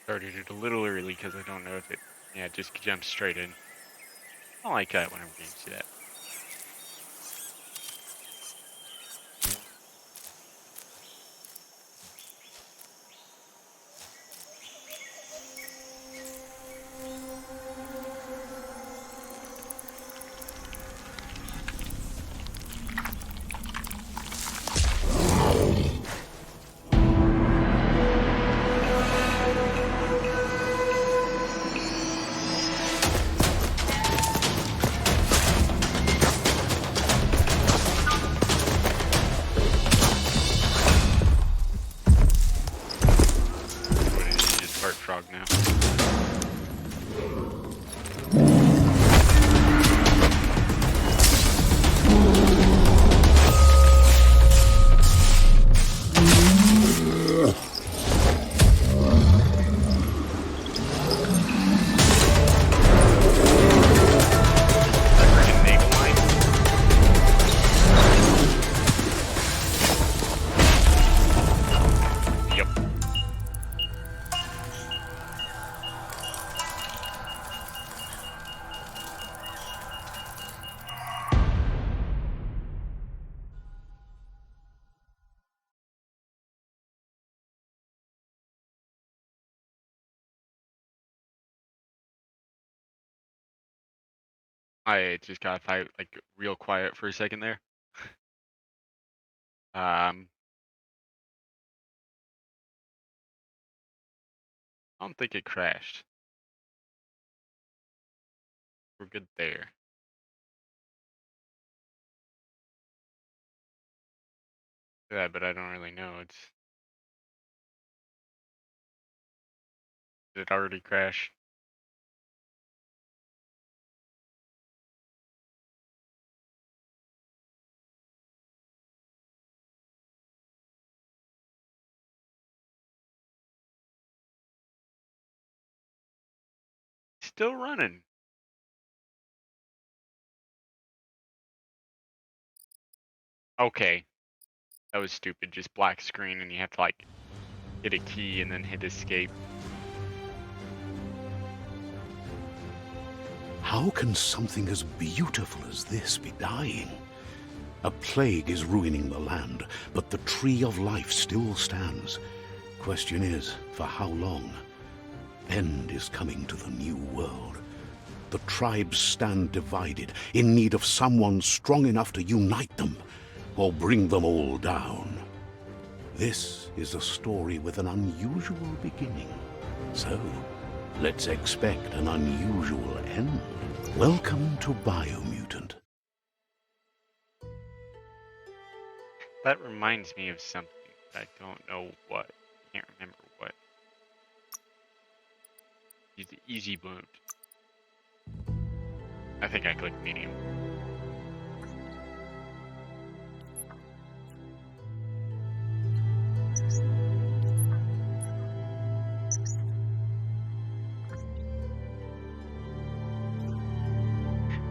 Started it a little early because I don't know if it. Yeah, it just jumps straight in. I don't like that whenever games do that. What is he just fart frog now? That freaking naval line? Yep. I just got like real quiet for a second there. I don't think it crashed. We're good there. Yeah, but I don't really know. Did it already crash? Still running. Okay, that was stupid. Just black screen and you have to like hit a key and then hit escape. How can something as beautiful as this be dying? A plague is ruining the land, but the tree of life still stands. Question is, for how long? End is coming to the new world. The tribes stand divided, in need of someone strong enough to unite them, or bring them all down. This is a story with an unusual beginning. So, let's expect an unusual end. Welcome to Biomutant. That reminds me of something. I don't know what. Can't remember what. Use the easy mode. I think I clicked medium.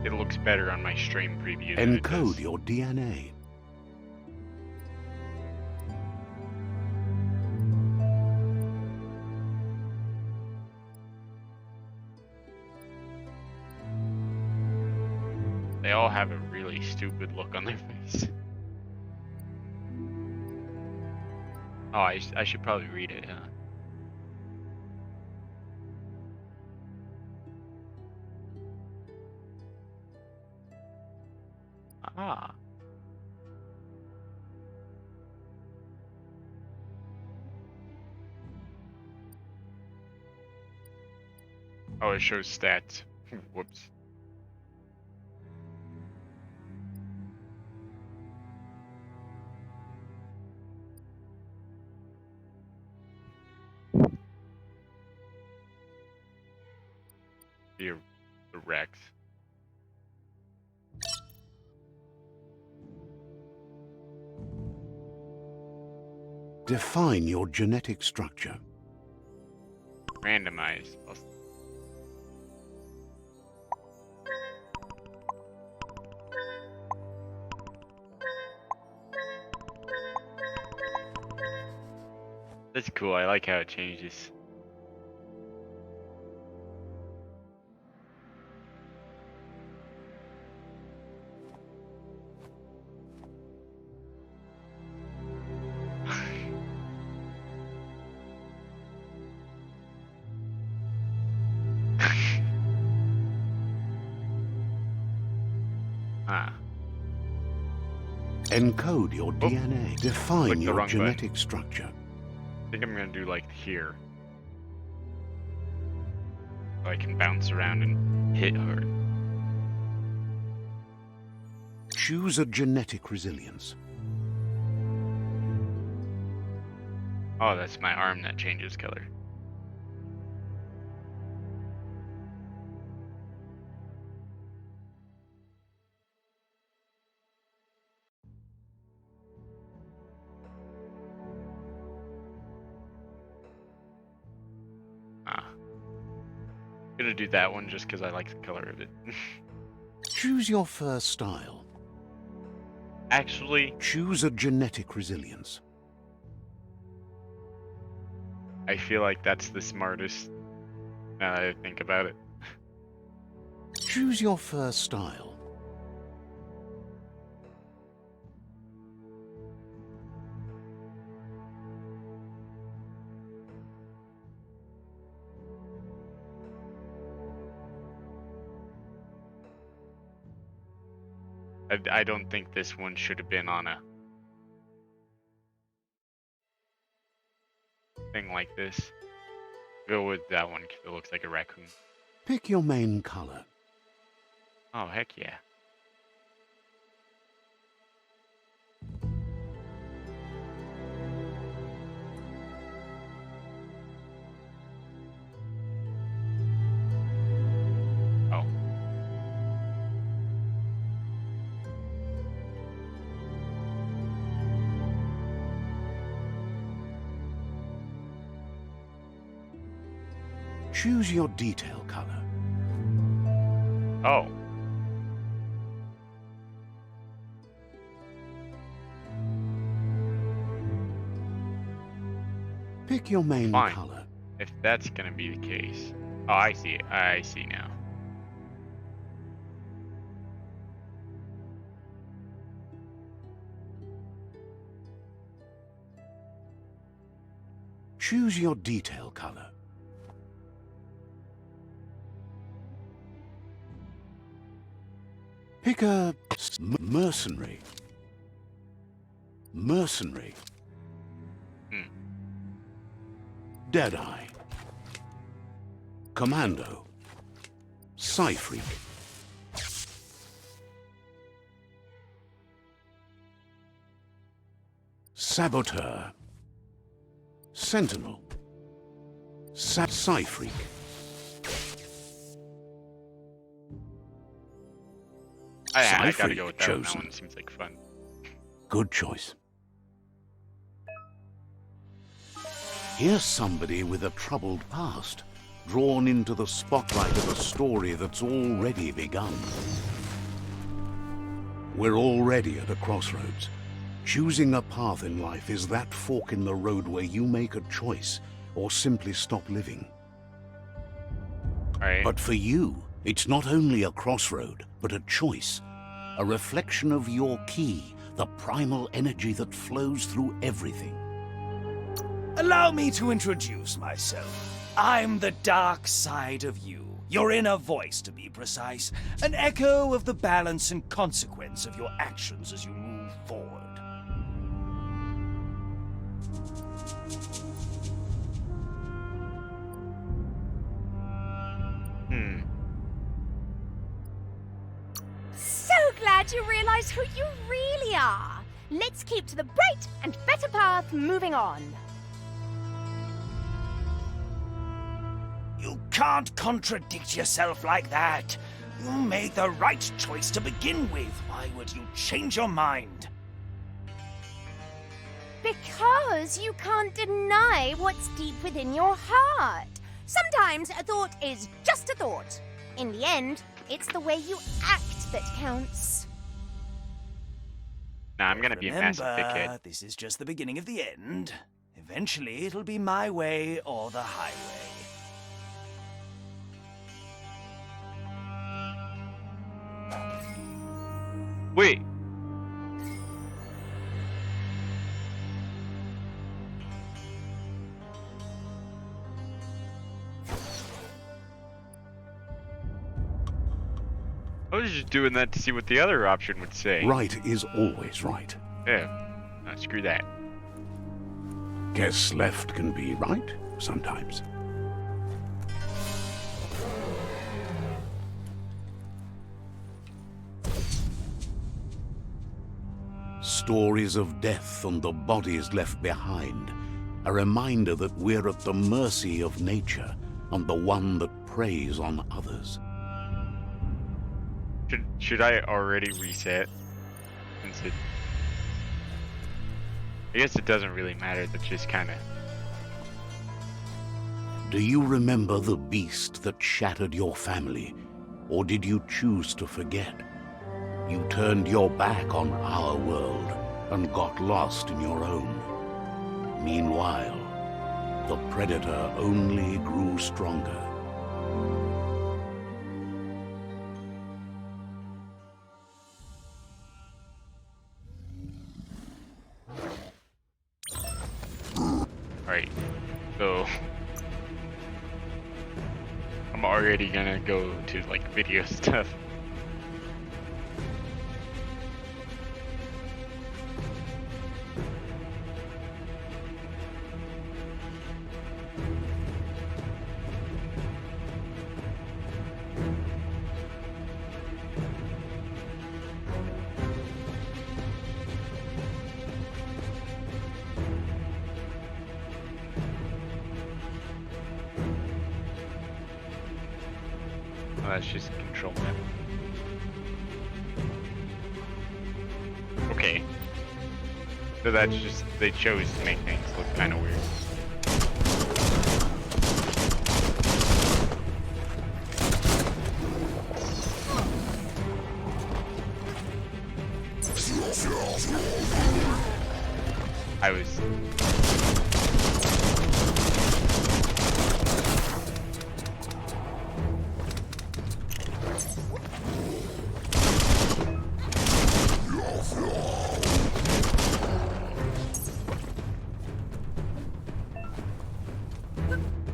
It looks better on my stream preview than it Encode does. your DNA. They all have a really stupid look on their face. Oh, I should probably read it, huh? Ah. Oh, it shows stats. Whoops. The Rex. Define your genetic structure. Randomized. That's cool. I like how it changes. Ah, Encode your oh, DNA. Define clicked the your wrong button. genetic structure. I think I'm gonna do like here, so I can bounce around and hit hard. Choose a genetic resilience. Oh, that's my arm that changes color. Ah, gonna do that one just because I like the color of it. Choose your first style. Actually, Choose a genetic resilience. I feel like that's the smartest now that I think about it. Choose your first style. I don't think this one should have been on a thing like this. Go with that one because it looks like a raccoon. Pick your main color. Oh, heck yeah. Oh. Choose your detail color. Oh. Pick your main Fine. color. If that's gonna be the case. Oh, I see it. I see now. Choose your detail color. Pick a mercenary. Mercenary. Hmm. Deadeye. Commando. Psy-freak. Saboteur. Sentinel. Psy-freak. I gotta go Psy-freak with that one. That chosen. one seems like fun. Good choice. Here's somebody with a troubled past, drawn into the spotlight of a story that's already begun. We're already at a crossroads. Choosing a path in life is that fork in the road where you make a choice or simply stop living. Alright. But for you, it's not only a crossroad, but a choice. A reflection of your key, the primal energy that flows through everything. Allow me to introduce myself. I'm the dark side of you. Your inner voice, to be precise. An echo of the balance and consequence of your actions as you move forward. So glad you realize who you really are. Let's keep to the bright and better path moving on. You can't contradict yourself like that. You made the right choice to begin with. Why would you change your mind? Because you can't deny what's deep within your heart. Sometimes a thought is just a thought. In the end, it's the way you act that counts. Nah, I'm gonna be a massive dickhead. This is just the beginning of the end. Eventually, it'll be my way or the highway. Wait. I was just doing that to see what the other option would say. Right is always right. Yeah. Screw that. Guess left can be right sometimes. Stories of death and the bodies left behind. A reminder that we're at the mercy of nature and the one that preys on others. Should I already reset? Since it... I guess it doesn't really matter, that's just kinda... Do you remember the beast that shattered your family? Or did you choose to forget? You turned your back on our world and got lost in your own. Meanwhile, the predator only grew stronger. Alright, so... I'm already gonna go to, like, video stuff. Oh, that's just a control map. Okay. So that's just, they chose to make things look kind of weird. I was...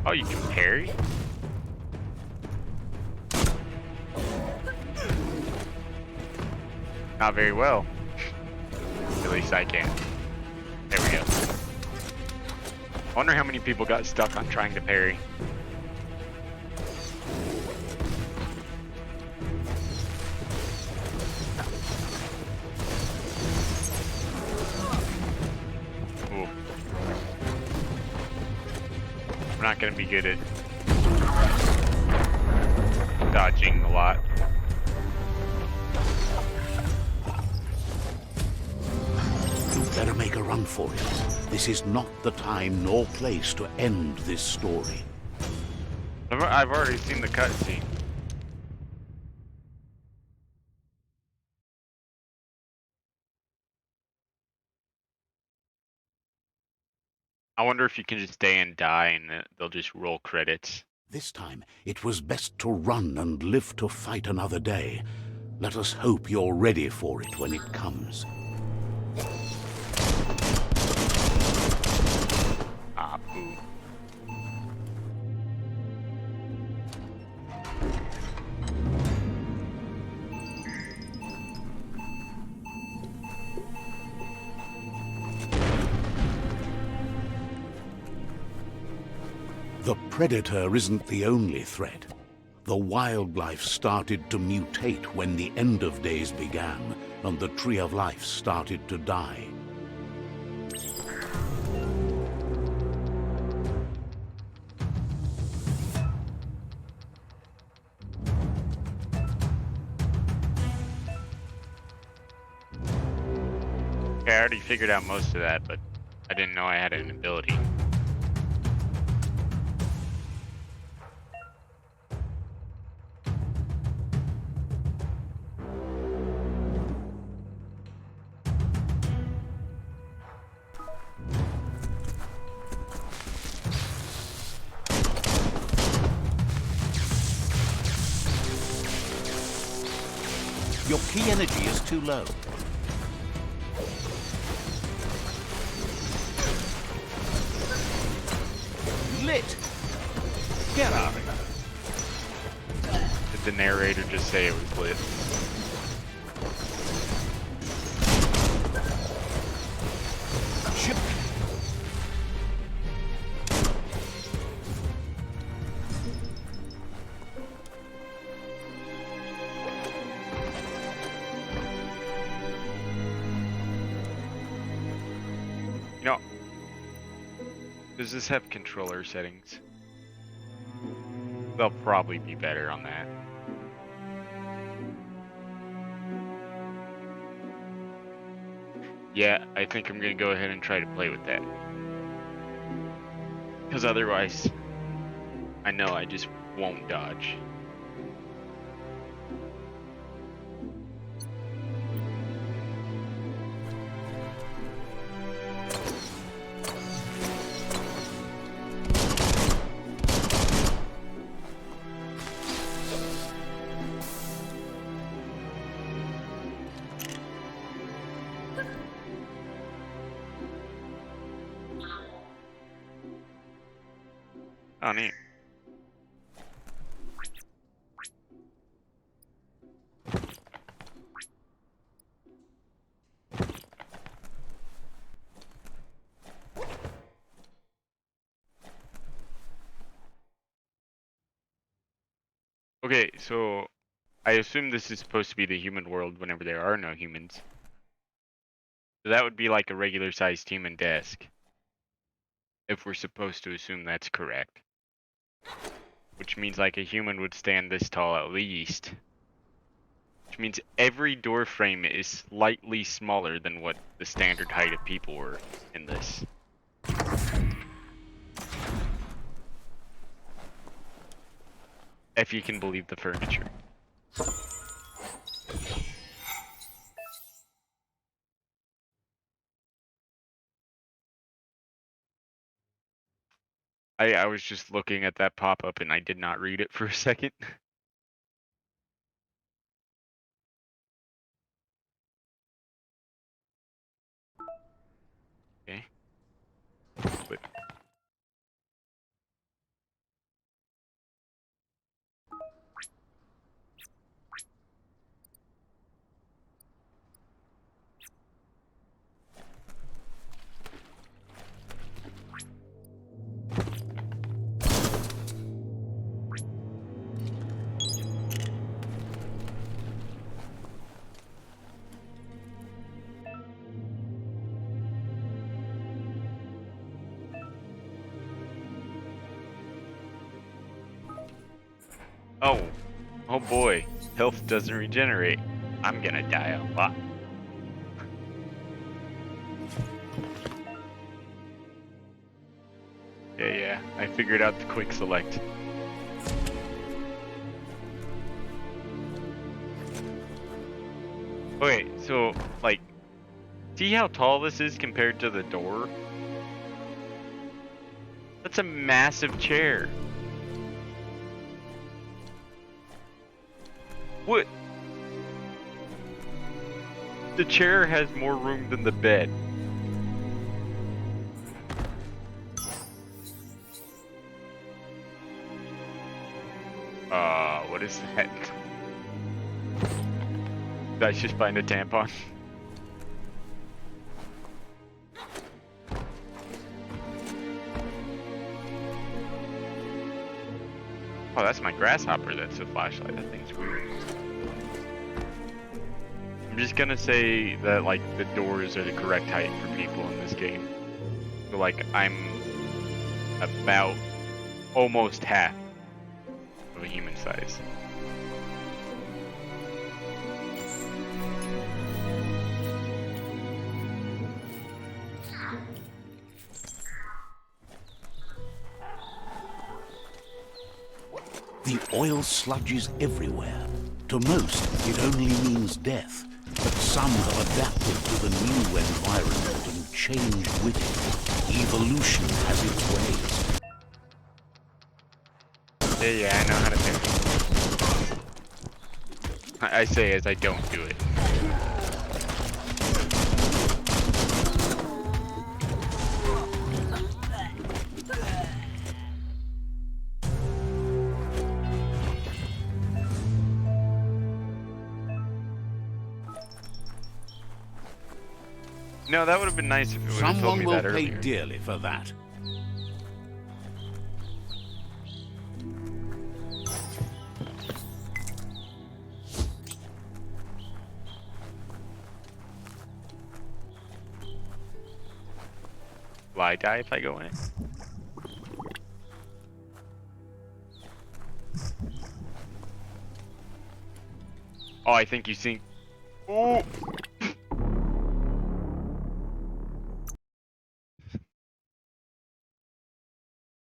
Oh, you can parry? Not very well. At least I can. There we go. I wonder how many people got stuck on trying to parry. Ooh. I'm not gonna be good at dodging a lot. You better make a run for it. This is not the time nor place to end this story. I've already seen the cutscene. I wonder if you can just stay and die and they'll just roll credits. This time, it was best to run and live to fight another day. Let us hope you're ready for it when it comes. Ah, boo. The predator isn't the only threat. The wildlife started to mutate when the end of days began, and the tree of life started to die. Okay, I already figured out most of that, but I didn't know I had an ability. Your key energy is too low. Lit! Get out of here. It the narrator just say it was lit. Ship. You know, does this have controller settings? They'll probably be better on that. Yeah, I think I'm gonna go ahead and try to play with that. Because otherwise, I know I just won't dodge. Oh, neat. Okay, so I assume this is supposed to be the human world whenever there are no humans. So that would be like a regular sized human desk. If we're supposed to assume that's correct. Which means like a human would stand this tall at least. Which means every door frame is slightly smaller than what the standard height of people were in this. If you can believe the furniture. I was just looking at that pop-up and I did not read it for a second. Okay. But oh boy, health doesn't regenerate. I'm gonna die a lot. Yeah, I figured out the quick select. Okay, so, like, see how tall this is compared to the door? That's a massive chair. What? The chair has more room than the bed. What is that? Did I just find a tampon? Oh, that's my grasshopper. That's a flashlight. That thing's weird. I'm just gonna say that, like, the doors are the correct height for people in this game. So, like, I'm about almost half of a human size. The oil sludges everywhere. To most, it only means death. But some have adapted to the new environment and changed with it. Evolution has its ways. Yeah, I know how to do it. I say as I don't do it. No, that would have been nice if it would have told Someone me will that pay earlier. dearly for that. Will I die if I go in it? Oh, I think you sink. Oh!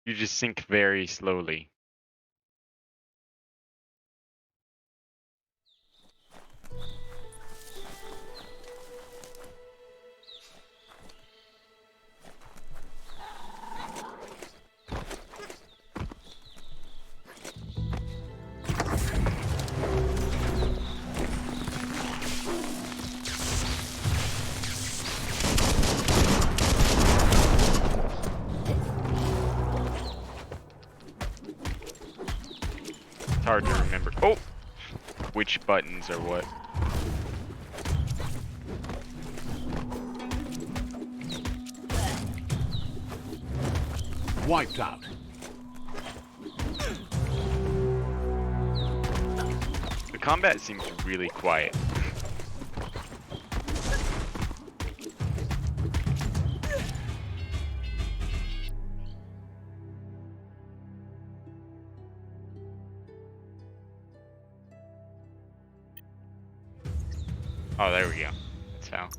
You just sink very slowly. It's hard to remember. Oh! Which buttons are what? Wiped out. The combat seems really quiet. Oh, there we go. That's how.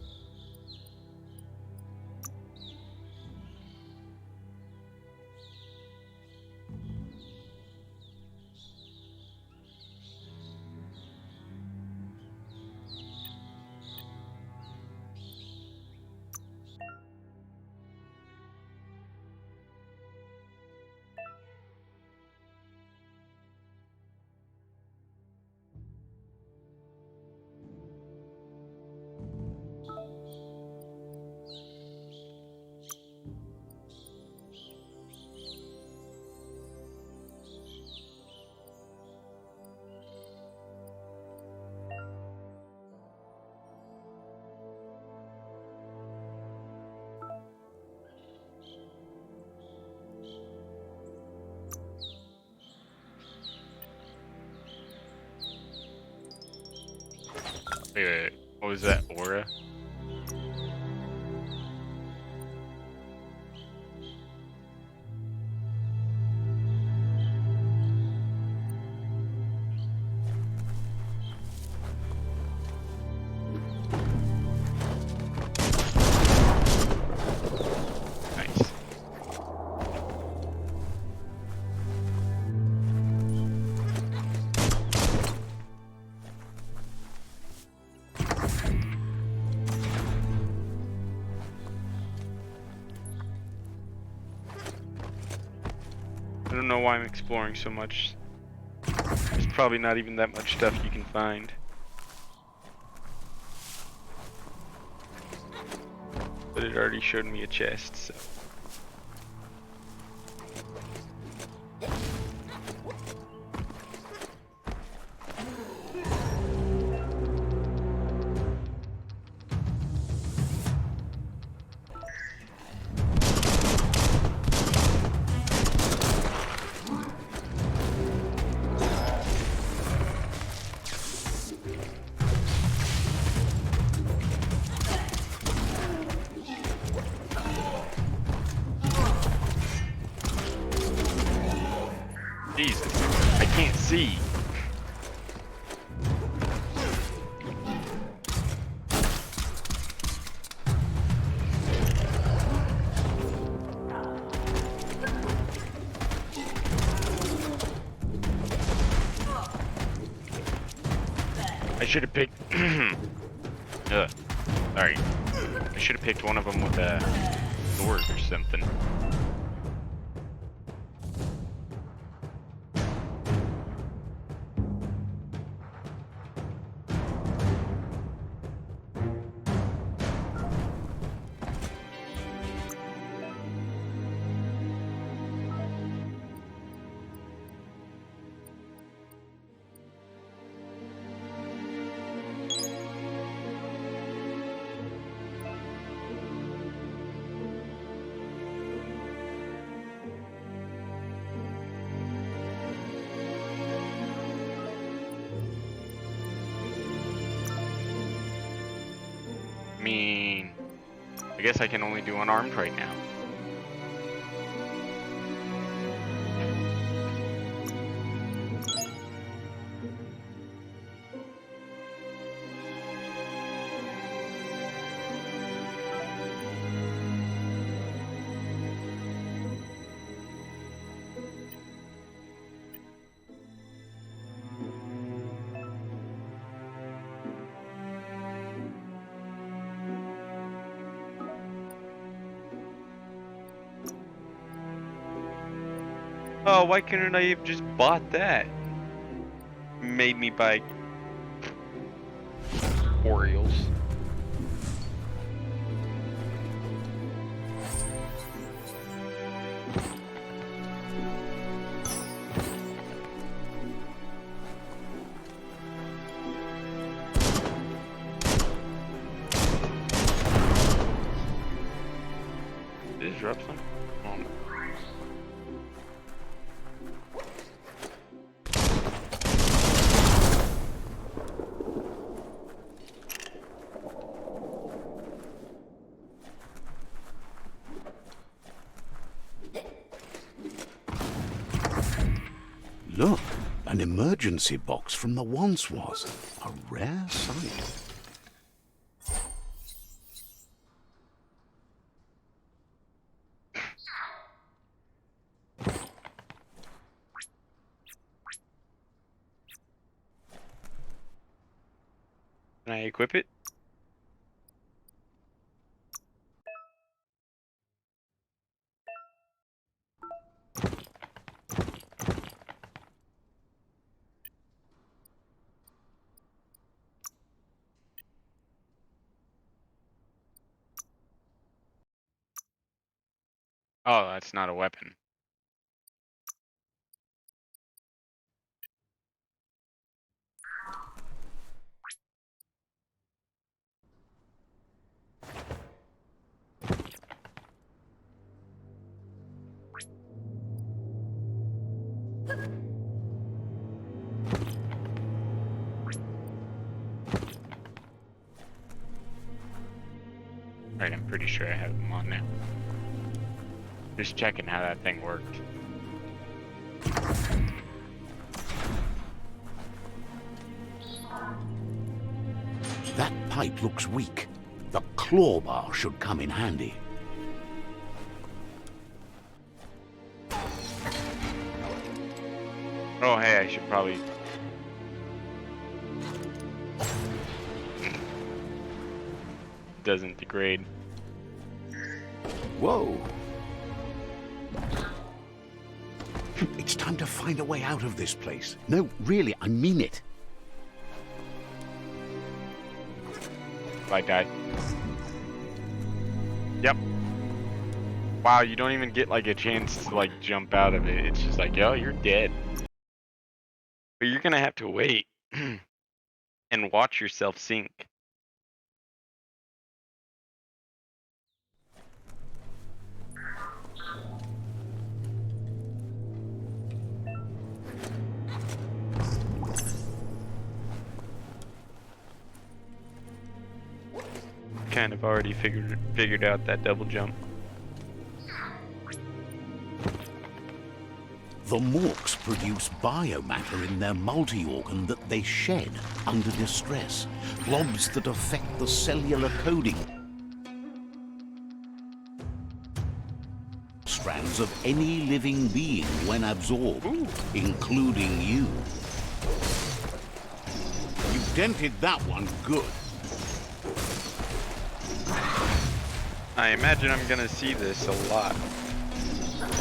Wait. What was that? Aura? Nice. I don't know why I'm exploring so much. There's probably not even that much stuff you can find. But it already showed me a chest, so. Jesus, I can't see. I should have picked. Ugh. Sorry. I should have picked one of them with a sword or something. guess I can only do unarmed right now. Oh, why couldn't I have just bought that? Made me buy Orioles. Did it drop some? Oh no. Look, an emergency box from the once was. A rare sight. Can I equip it? Oh, that's not a weapon. Right, I'm pretty sure I have them on now. Just checking how that thing worked. That pipe looks weak. The claw bar should come in handy. Oh, hey, I should probably... Doesn't degrade. Whoa. It's time to find a way out of this place. No, really, I mean it. I died. Yep. Wow, you don't even get like a chance to like jump out of it. It's just like, yo, you're dead. But you're gonna have to wait and watch yourself sink. Kind of already figured out that double jump. The Morks produce biomatter in their multi-organ that they shed under distress. Blobs that affect the cellular coding. Strands of any living being when absorbed, including you. You dented that one good. I imagine I'm gonna see this a lot.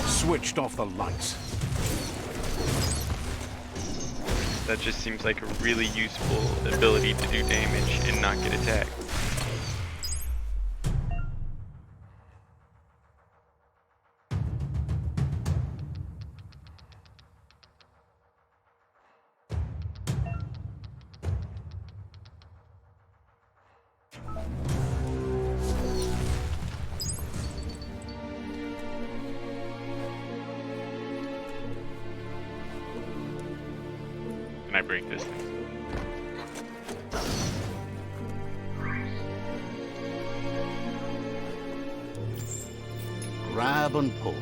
Switched off the lights. That just seems like a really useful ability to do damage and not get attacked. Can I break this thing? grab and pull.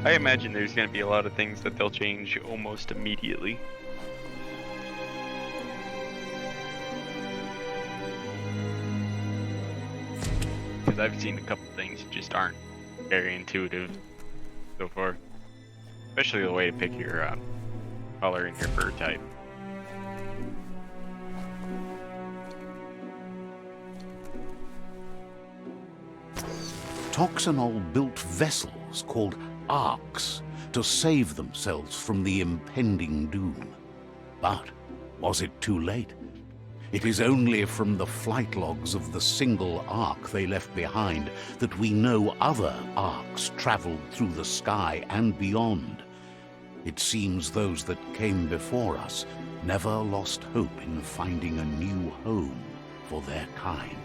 I imagine there's going to be a lot of things that they'll change almost immediately. Because I've seen a couple things that just aren't very intuitive so far. Especially the way to pick your color and your fur type. Toxanol built vessels called arks to save themselves from the impending doom. But was it too late? It is only from the flight logs of the single ark they left behind that we know other arks traveled through the sky and beyond. It seems those that came before us never lost hope in finding a new home for their kind.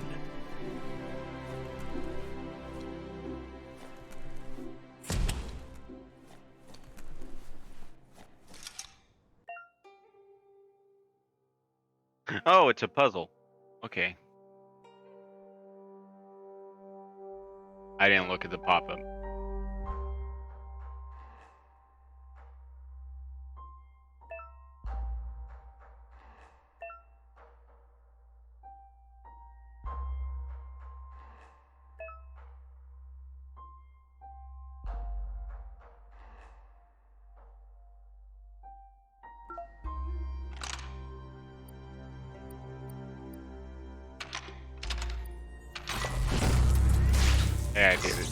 Oh, it's a puzzle. Okay. I didn't look at the pop-up. Yeah, I did it.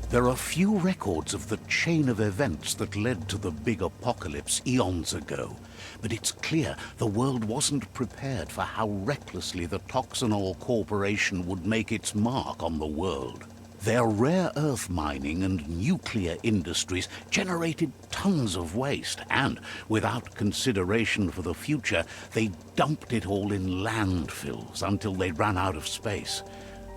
There are few records of the chain of events that led to the big apocalypse eons ago, but it's clear the world wasn't prepared for how recklessly the Toxanol Corporation would make its mark on the world. Their rare earth mining and nuclear industries generated tons of waste, and, without consideration for the future, they dumped it all in landfills until they ran out of space.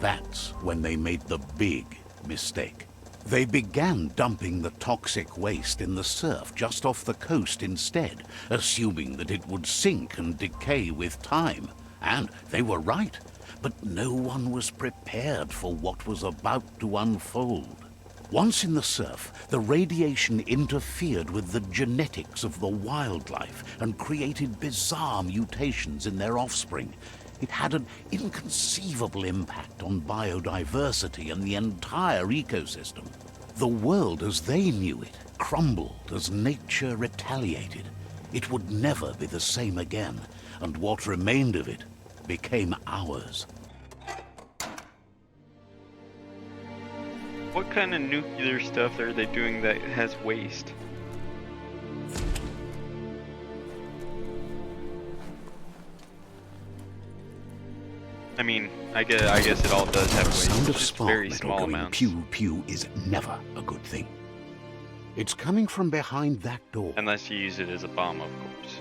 That's when they made the big mistake. They began dumping the toxic waste in the surf just off the coast instead, assuming that it would sink and decay with time. And they were right. But no one was prepared for what was about to unfold. Once in the surf, the radiation interfered with the genetics of the wildlife and created bizarre mutations in their offspring. It had an inconceivable impact on biodiversity and the entire ecosystem. The world as they knew it crumbled as nature retaliated. It would never be the same again, and what remained of it became ours. What kind of nuclear stuff are they doing that has waste? I mean, I guess it all does have The waste. sound of Just spark very metal small going amounts. pew pew is never a good thing. It's coming from behind that door. Unless you use it as a bomb, of course.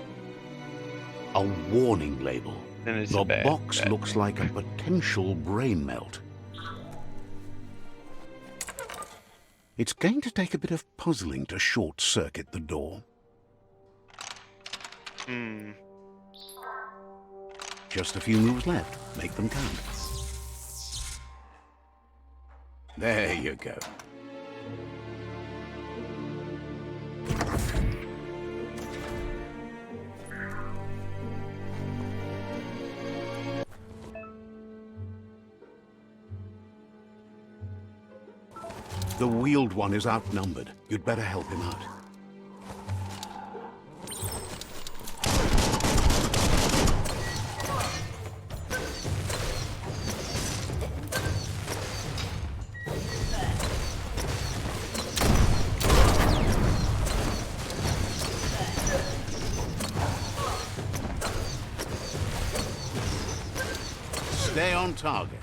A warning label. Then it's The a bad, box bad looks thing. like a potential brain melt. It's going to take a bit of puzzling to short-circuit the door. Just a few moves left. Make them count. There you go. The wheeled one is outnumbered. You'd better help him out. Stay on target.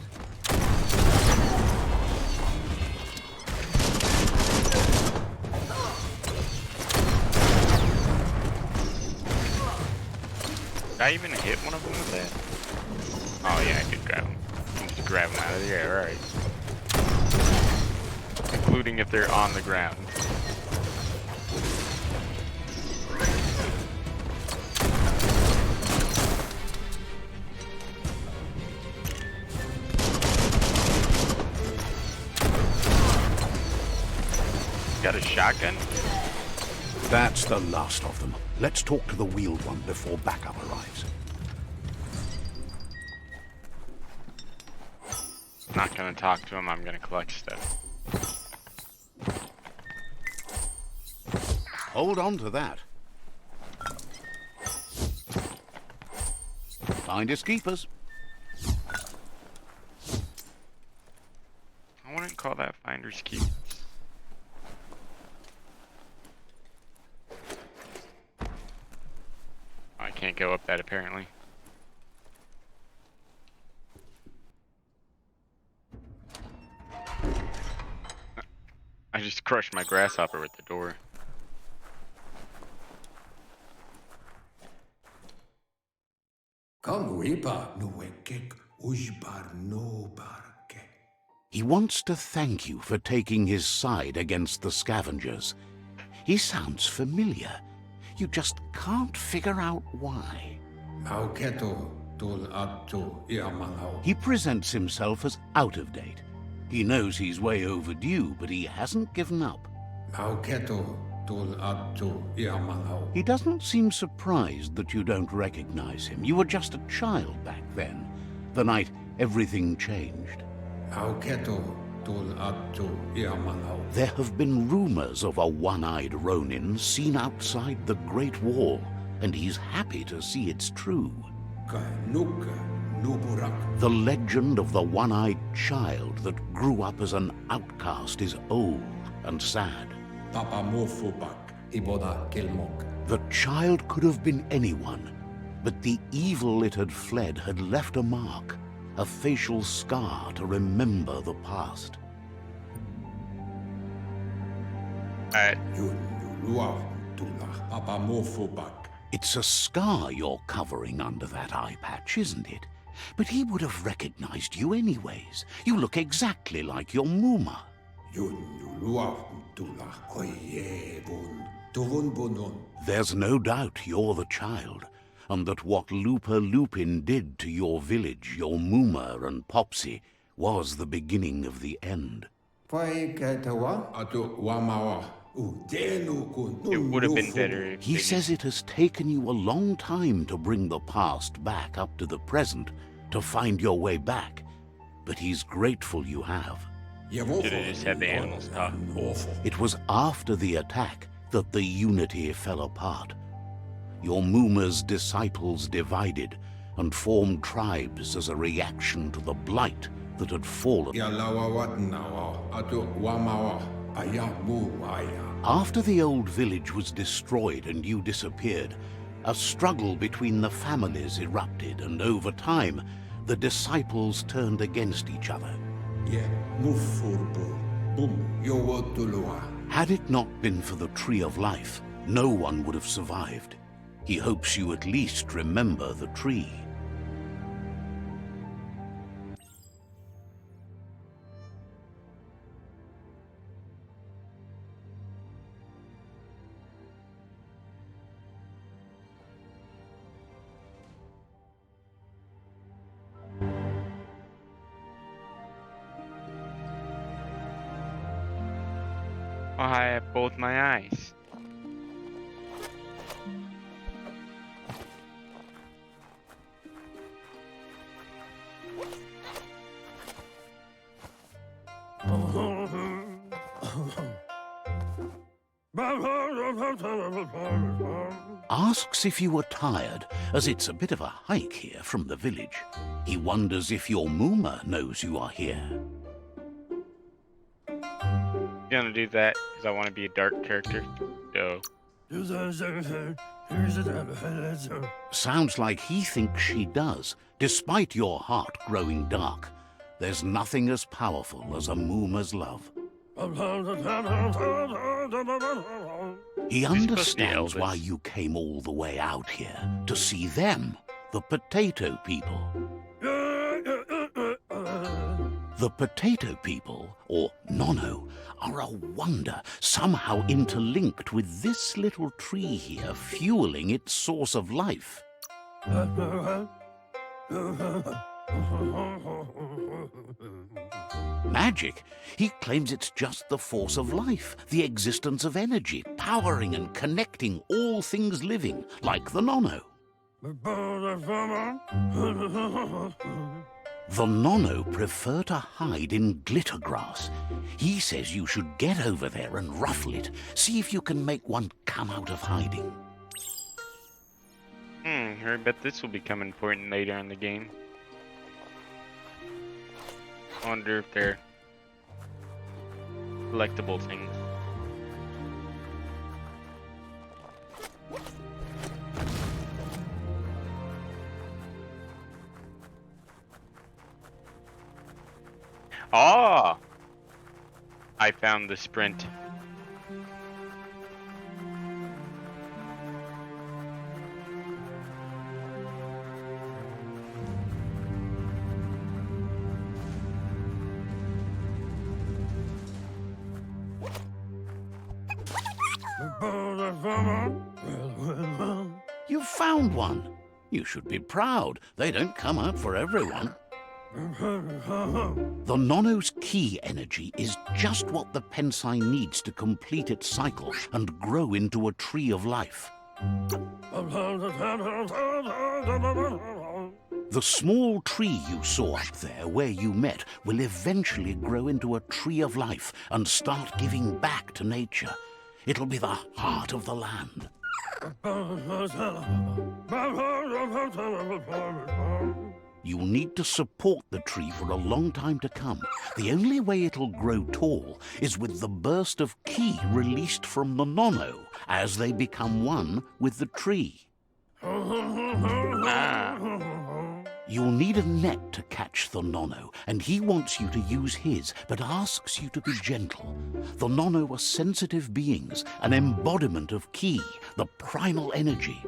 Did I even hit one of them with that? Oh yeah, I did grab him. Just grab him out of the air, alright. including if they're on the ground. Got a shotgun? That's the last of them. Let's talk to the wheeled one before backup arrives. Not gonna talk to him, I'm gonna collect stuff. Hold on to that. Finders keepers. I wouldn't call that finders keepers. I can't go up that apparently. I just crushed my grasshopper with the door. He wants to thank you for taking his side against the scavengers. He sounds familiar. You just can't figure out why. He presents himself as out of date. He knows he's way overdue, but he hasn't given up. He doesn't seem surprised that you don't recognize him. You were just a child back then, the night everything changed. There have been rumors of a one-eyed Ronin seen outside the Great Wall, and he's happy to see it's true. The legend of the one-eyed child that grew up as an outcast is old and sad. The child could have been anyone, but the evil it had fled had left a mark, a facial scar to remember the past. It's a scar you're covering under that eye patch, isn't it? But he would have recognized you anyways. You look exactly like your Muma. There's no doubt you're the child, and that what Lupa Lupin did to your village, your Muma and Popsy, was the beginning of the end. It would have been better if He they says it has taken you a long time to bring the past back up to the present, to find your way back, but he's grateful you have. should have just had the animals talk. It was after the attack that the unity fell apart. Your Muma's disciples divided and formed tribes as a reaction to the blight that had fallen. After the old village was destroyed and you disappeared, a struggle between the families erupted, and over time, the disciples turned against each other. Had it not been for the Tree of Life, no one would have survived. He hopes you at least remember the tree. I have both my eyes. Asks if you were tired, as it's a bit of a hike here from the village. He wonders if your Muma knows you are here. Gonna do that because I want to be a dark character. So Sounds like he thinks she does, despite your heart growing dark. There's nothing as powerful as a Muma's love. He understands why you came all the way out here, to see them, the potato people. The potato people, or Nono, are a wonder, somehow interlinked with this little tree here, fueling its source of life. Magic? He claims it's just the force of life, the existence of energy, powering and connecting all things living, like the Nono. The Nono prefer to hide in glitter grass. He says you should get over there and ruffle it. See if you can make one come out of hiding. I bet this will become important later in the game. I wonder if they're collectible things. Ah! I found the sprint. You found one. You should be proud. They don't come out for everyone. The Nono's key energy is just what the Pensai needs to complete its cycle and grow into a tree of life. The small tree you saw up there where you met will eventually grow into a tree of life and start giving back to nature. It'll be the heart of the land. You'll need to support the tree for a long time to come. The only way it'll grow tall is with the burst of ki released from the Nono as they become one with the tree. You'll need a net to catch the Nono, and he wants you to use his, but asks you to be gentle. The Nono are sensitive beings, an embodiment of ki, the primal energy.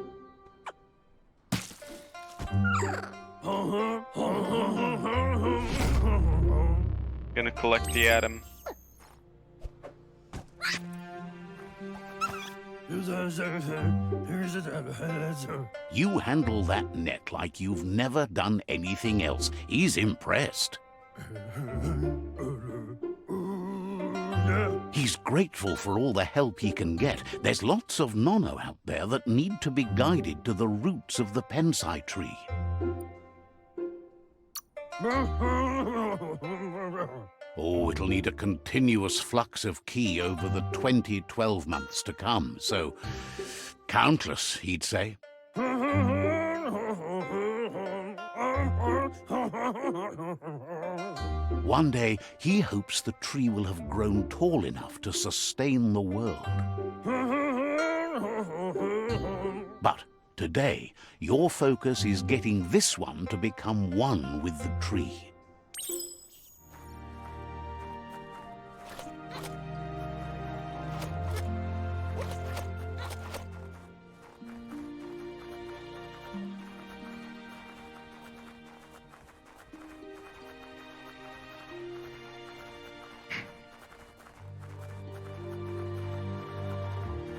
Gonna collect the atom. You handle that net like you've never done anything else. He's impressed. He's grateful for all the help he can get. There's lots of Nono out there that need to be guided to the roots of the Pensai tree. Oh, it'll need a continuous flux of ki over the 12 months to come, so countless, he'd say. One day, he hopes the tree will have grown tall enough to sustain the world. But today, your focus is getting this one to become one with the tree.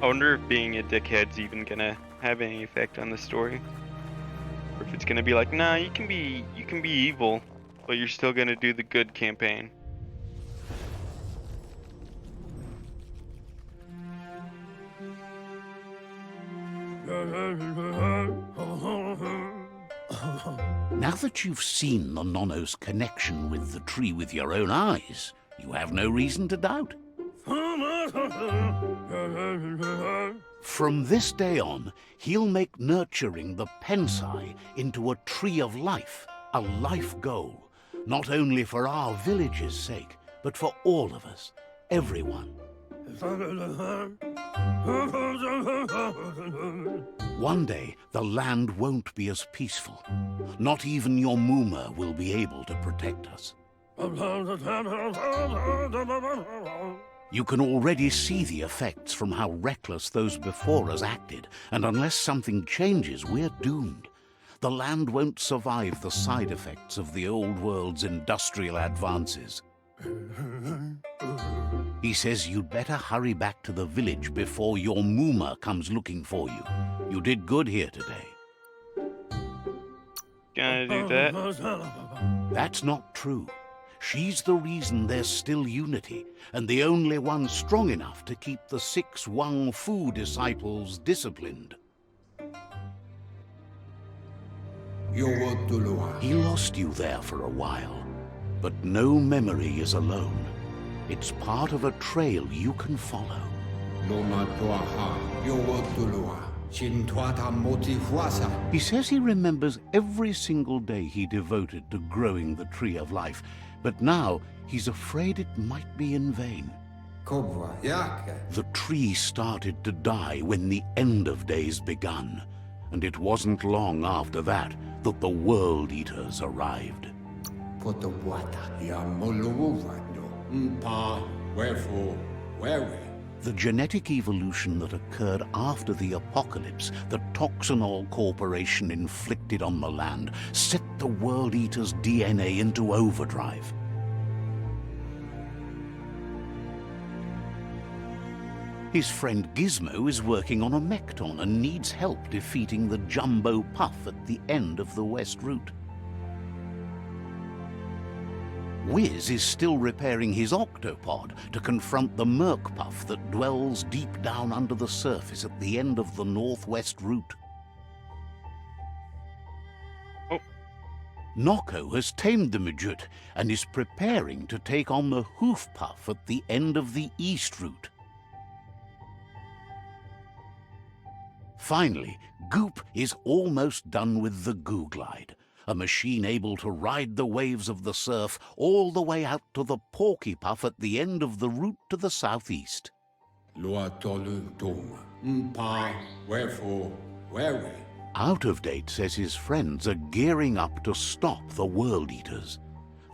I wonder if being a dickhead's even gonna have any effect on the story. Or if it's gonna be like, nah, you can be evil, but you're still gonna do the good campaign. Now that you've seen the Nono's connection with the tree with your own eyes, you have no reason to doubt. From this day on, he'll make nurturing the Pensai into a tree of life, a life goal, not only for our village's sake, but for all of us, everyone. One day, the land won't be as peaceful. Not even your Muma will be able to protect us. You can already see the effects from how reckless those before us acted, and unless something changes, we're doomed. the land won't survive the side effects of the old world's industrial advances. He says you'd better hurry back to the village before your Mooma comes looking for you. You did good here today. Gonna do that? That's not true. She's the reason there's still unity, and the only one strong enough to keep the 6 Wang Fu disciples disciplined. He lost you there for a while, but no memory is alone. It's part of a trail you can follow. He says he remembers every single day he devoted to growing the Tree of Life, but now he's afraid it might be in vain. The tree started to die when the end of days begun, and it wasn't long after that that the World Eaters arrived. The genetic evolution that occurred after the apocalypse that Toxanol Corporation inflicted on the land set the World Eater's DNA into overdrive. His friend Gizmo is working on a Mekton and needs help defeating the Jumbo Puff at the end of the West Route. Wiz is still repairing his octopod to confront the Merc Puff that dwells deep down under the surface at the end of the Northwest Route. Oh. Noko has tamed the Midget and is preparing to take on the Hoof Puff at the end of the East Route. Finally, Goop is almost done with the Goo Glide, a machine able to ride the waves of the surf all the way out to the Porky Puff at the end of the route to the southeast. Out of Date says his friends are gearing up to stop the World Eaters.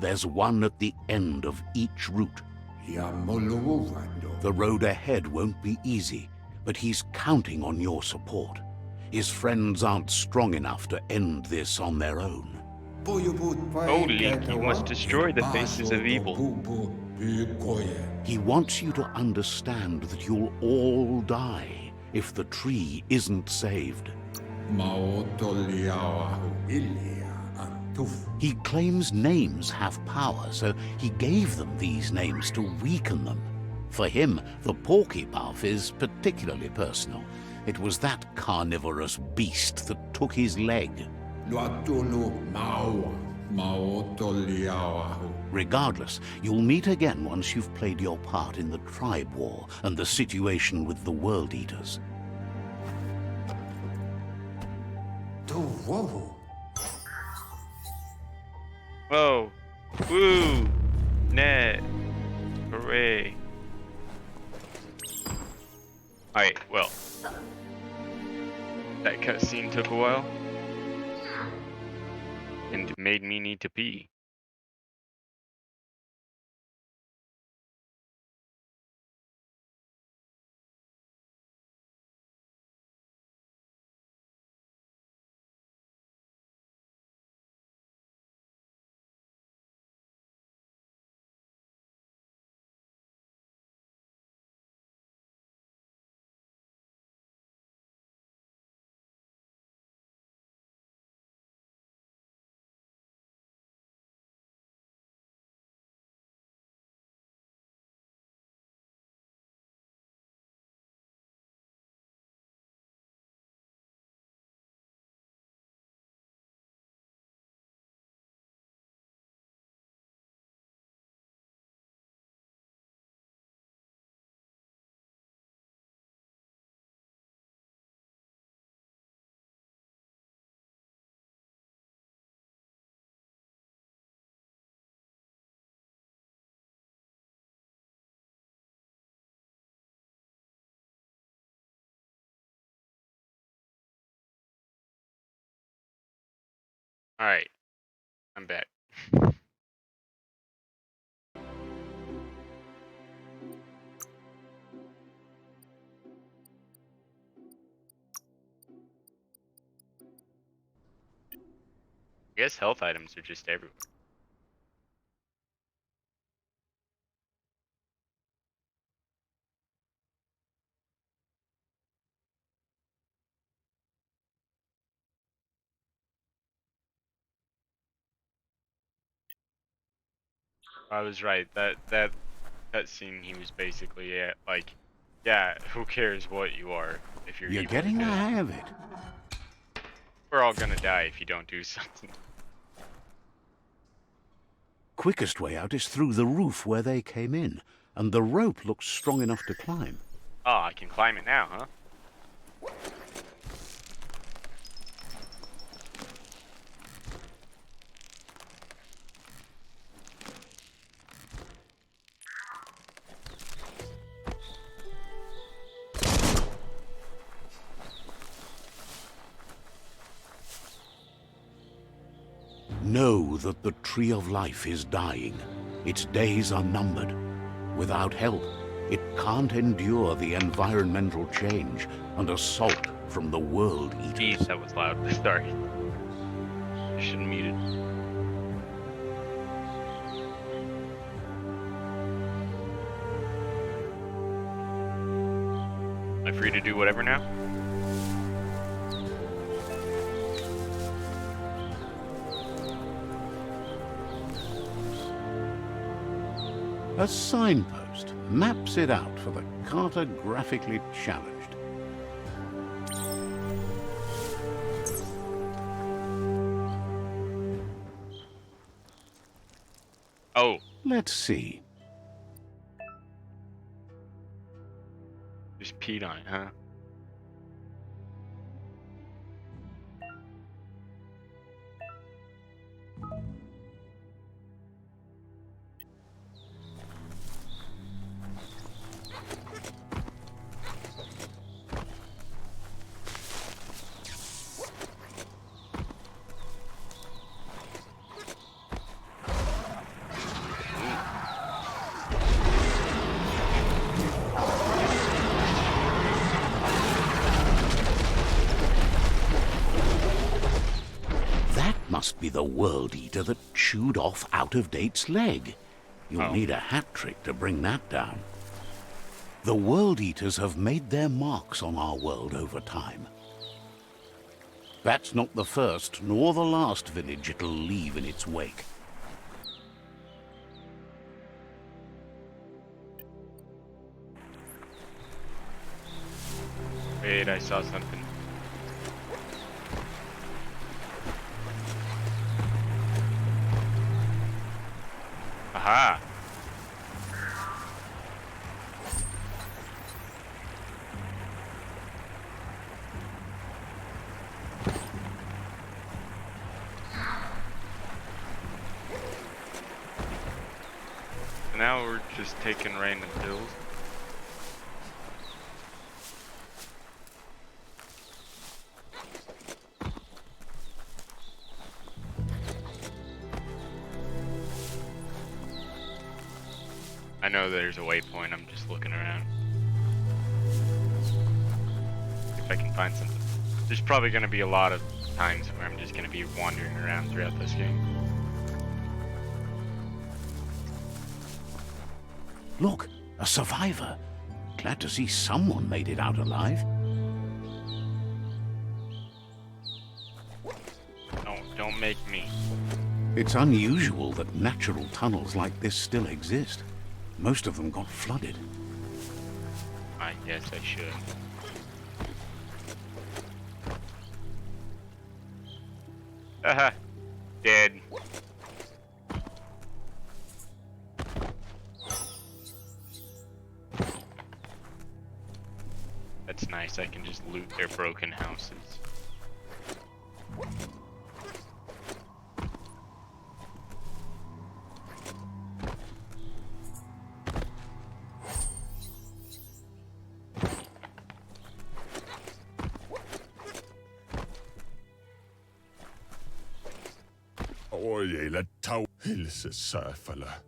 There's one at the end of each route. The road ahead won't be easy, but he's counting on your support. His friends aren't strong enough to end this on their own. Holy, you must destroy the faces of evil. He wants you to understand that you'll all die if the tree isn't saved. He claims names have power, so he gave them these names to weaken them. For him, the Porky Puff is particularly personal. It was that carnivorous beast that took his leg. Regardless, you'll meet again once you've played your part in the tribe war and the situation with the World Eaters. Whoa. Woo. Net. Hooray. Alright, well. That cutscene took a while. And made me need to pee. Alright, I'm back. I guess health items are just everywhere. I was right. That cutscene, he was basically like, yeah, who cares what you are if you're You're evil or getting the good? hang of it. We're all gonna die if you don't do something. Quickest way out is through the roof where they came in, and the rope looks strong enough to climb. Oh, I can climb it now, huh? Know that the Tree of Life is dying. Its days are numbered. Without help, it can't endure the environmental change and assault from the World Jeez, Eaters. that was loud. Sorry. I shouldn't mute it. Am I free to do whatever now? A signpost maps it out for the cartographically challenged. Oh, Let's see. just peed on it, huh? That must be the World Eater that chewed off Out-of-Date's leg. You'll Oh. need a hat trick to bring that down. The World Eaters have made their marks on our world over time. That's not the first nor the last village it'll leave in its wake. Wait, I saw something. Aha! Now we're just taking random pills. I know there's a waypoint, I'm just looking around. If I can find something. There's probably going to be a lot of times where I'm just going to be wandering around throughout this game. Look, a survivor. Glad to see someone made it out alive. Don't make me. It's unusual that natural tunnels like this still exist. Most of them got flooded. I guess I should. Haha. Dead. That's nice, I can just loot their broken houses.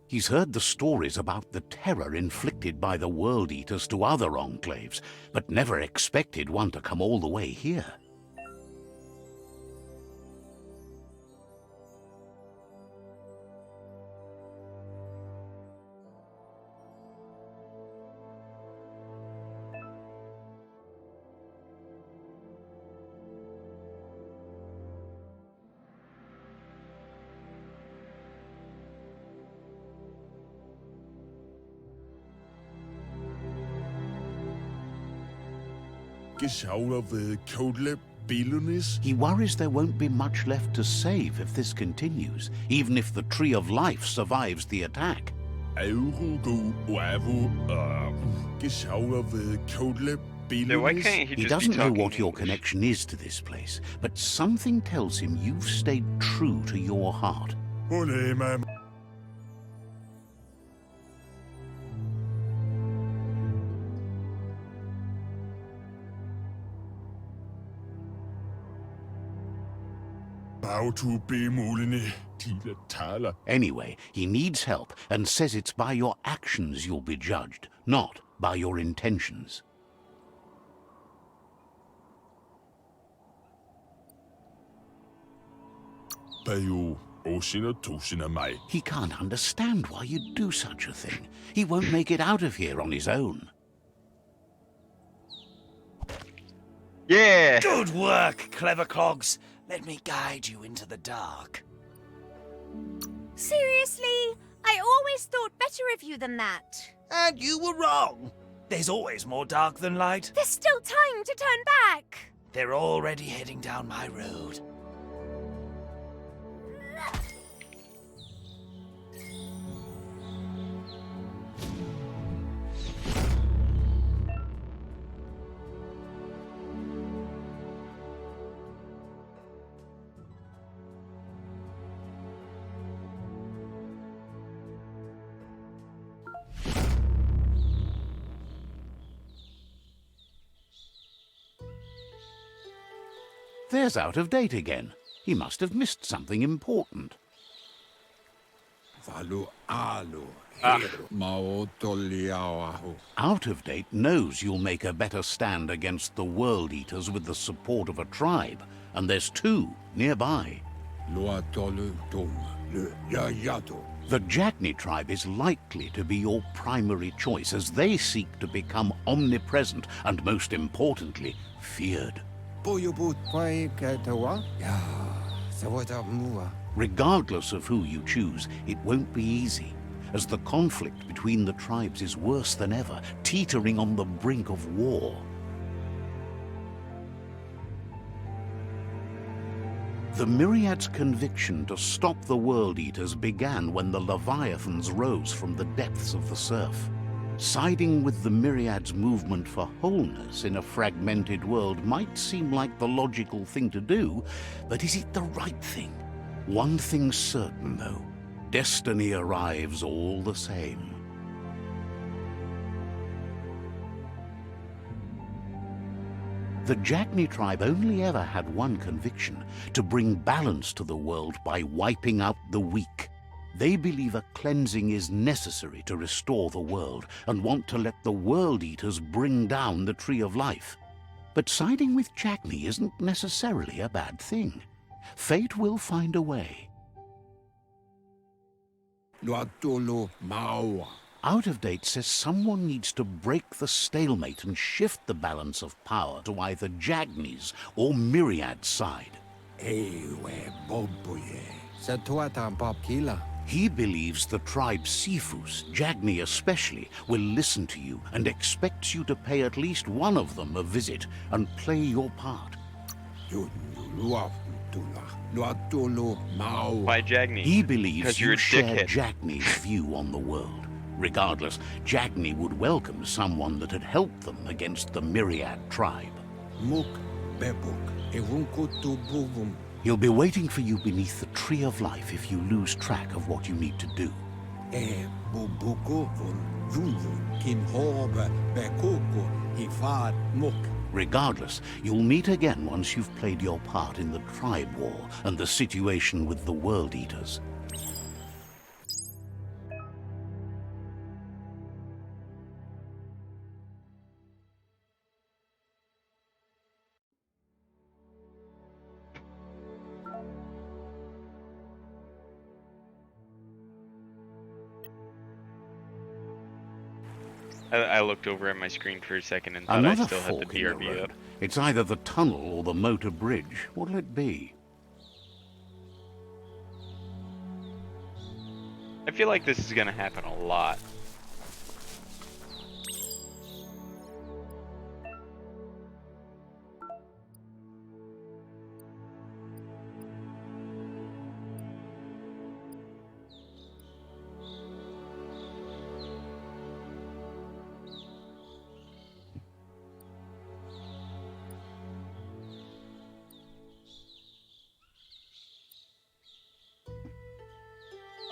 He's heard the stories about the terror inflicted by the World Eaters to other enclaves, but never expected one to come all the way here. He worries there won't be much left to save if this continues, even if the Tree of Life survives the attack. So why can't he He just be doesn't know talking what your English? connection is to this place, but something tells him you've stayed true to your heart. Anyway, he needs help and says it's by your actions you'll be judged, not by your intentions. He can't understand why you'd do such a thing. He won't make it out of here on his own. Yeah! Good work, clever clogs. Let me guide you into the dark. Seriously? I always thought better of you than that. And you were wrong. There's always more dark than light. There's still time to turn back. They're already heading down my road. There's Out of Date again. He must have missed something important. Out of Date knows you'll make a better stand against the World Eaters with the support of a tribe, and there's two nearby. The Jagni tribe is likely to be your primary choice as they seek to become omnipresent and, most importantly, feared. Regardless of who you choose, it won't be easy, as the conflict between the tribes is worse than ever, teetering on the brink of war. The Myriad's conviction to stop the World Eaters began when the Leviathans rose from the depths of the surf. Siding with the Myriad's movement for wholeness in a fragmented world might seem like the logical thing to do, but is it the right thing? One thing's certain, though. Destiny arrives all the same. The Jagni tribe only ever had one conviction: to bring balance to the world by wiping out the weak. They believe a cleansing is necessary to restore the world and want to let the World Eaters bring down the Tree of Life. But siding with Jagni isn't necessarily a bad thing. Fate will find a way. Out of Date says someone needs to break the stalemate and shift the balance of power to either Jagni's or Myriad's side. He believes the tribe Sifus, Jagni especially, will listen to you and expects you to pay at least one of them a visit and play your part. Why Jagni? He believes 'Cause you're you a share dickhead. Jagni's view on the world. Regardless, Jagni would welcome someone that had helped them against the Myriad tribe. He'll be waiting for you beneath the Tree of Life if you lose track of what you need to do. Regardless, you'll meet again once you've played your part in the tribe war and the situation with the World Eaters. I looked over at my screen for a second and thought Another I still had the fork in the BRB road. up. It's either the tunnel or the motor bridge. What'll it be? I feel like this is gonna happen a lot.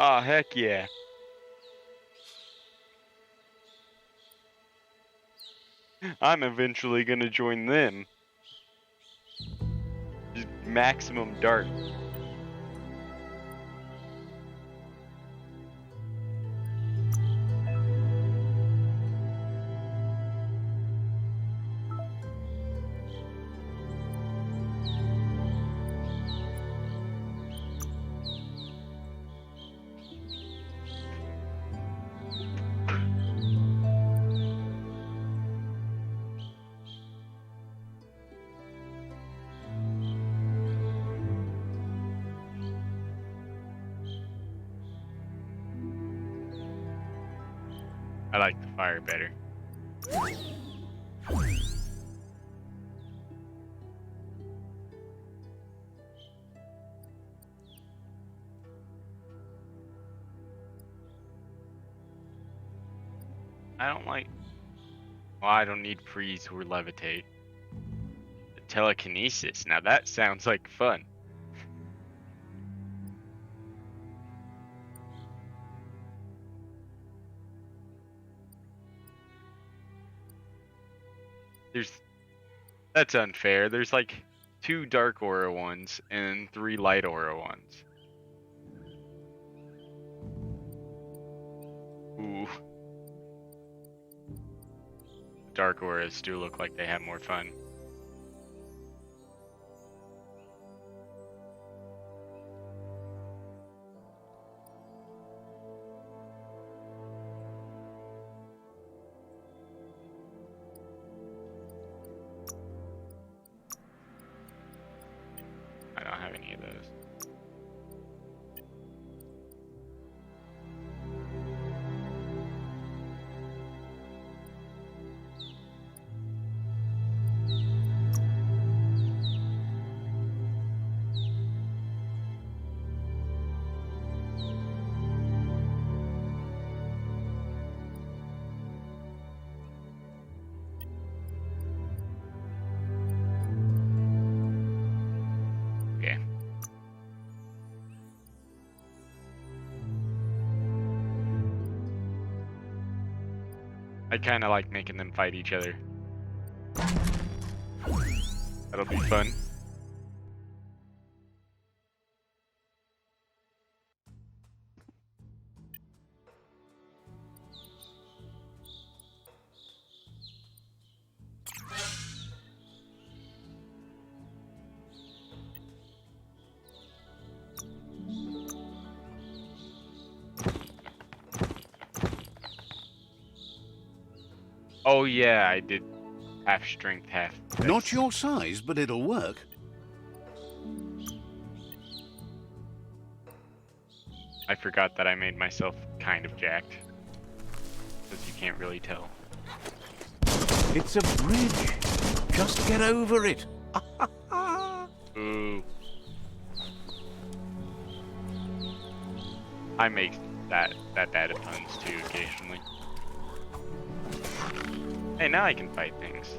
Oh, heck yeah. I'm eventually gonna join them. Just maximum dark. I like the fire better. I don't like. Well, I don't need freeze or levitate. Telekinesis. Now that sounds like fun. There's. That's unfair. There's like 2 dark aura ones and 3 light aura ones. Ooh. Dark auras do look like they have more fun. I don't have any of those. Yeah. I kind of like making them fight each other. That'll be fun. Oh yeah, I did half strength, half dex. Not your size, but it'll work. I forgot that I made myself kind of jacked. Because you can't really tell. It's a bridge. Just get over it. Ooh. I make that bad at puns too occasionally. Hey, now I can fight things.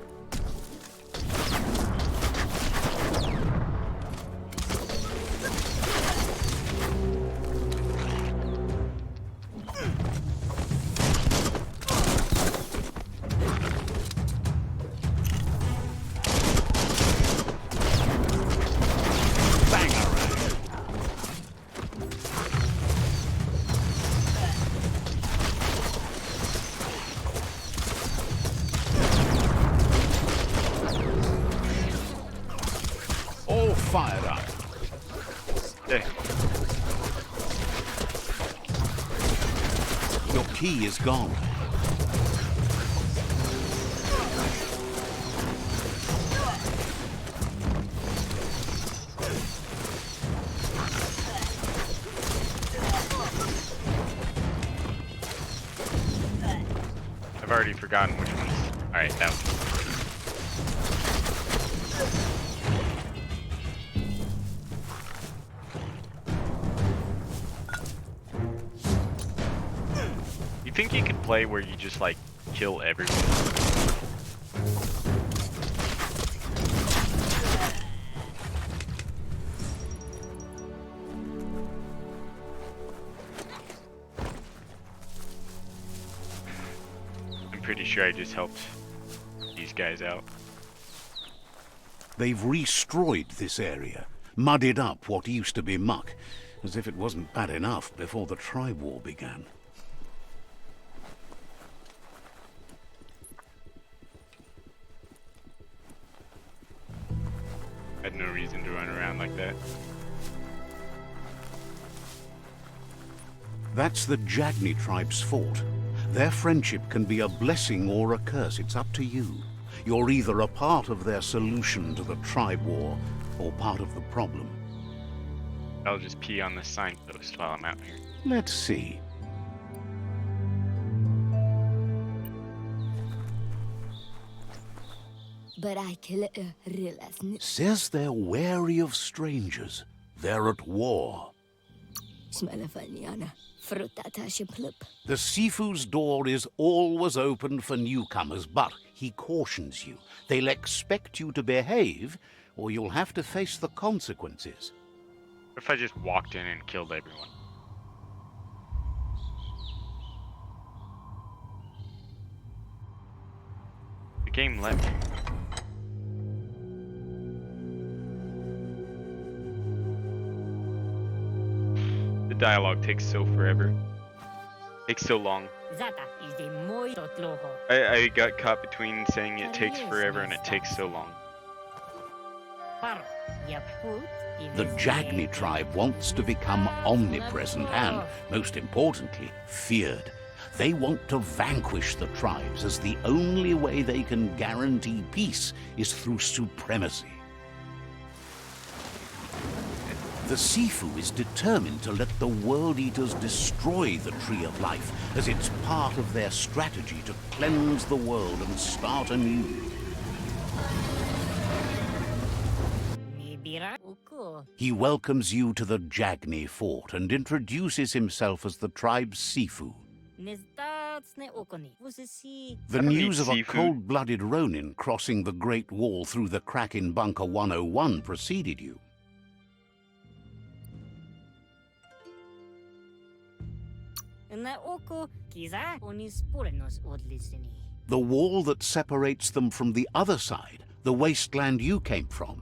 All fired up. There. Your key is gone. I've already forgotten which ones. Alright, that one. You think you could play where you just like kill everyone? pretty sure I just helped these guys out. They've destroyed this area, muddied up what used to be muck, as if it wasn't bad enough before the tribe war began. Had no reason to run around like that. That's the Jagni tribe's fort. Their friendship can be a blessing or a curse. It's up to you. You're either a part of their solution to the tribe war or part of the problem. I'll just pee on the signpost while I'm out here. Let's see. But I can realize Says they're wary of strangers. They're at war. Smalafaniana. Frutata shiplup. The Sifu's door is always open for newcomers, but he cautions you. They'll expect you to behave, or you'll have to face the consequences. What if I just walked in and killed everyone? The game let me. The dialogue takes so forever. Takes so long. I got caught between saying it takes forever and it takes so long. The Jagni tribe wants to become omnipresent and, most importantly, feared. They want to vanquish the tribes, as the only way they can guarantee peace is through supremacy. The Sifu is determined to let the World Eaters destroy the Tree of Life, as it's part of their strategy to cleanse the world and start anew. He welcomes you to the Jagni fort and introduces himself as the tribe's Sifu. The news of a seafood. cold-blooded Ronin crossing the Great Wall through the crack in Bunker 101 preceded you. The wall that separates them from the other side, the wasteland you came from.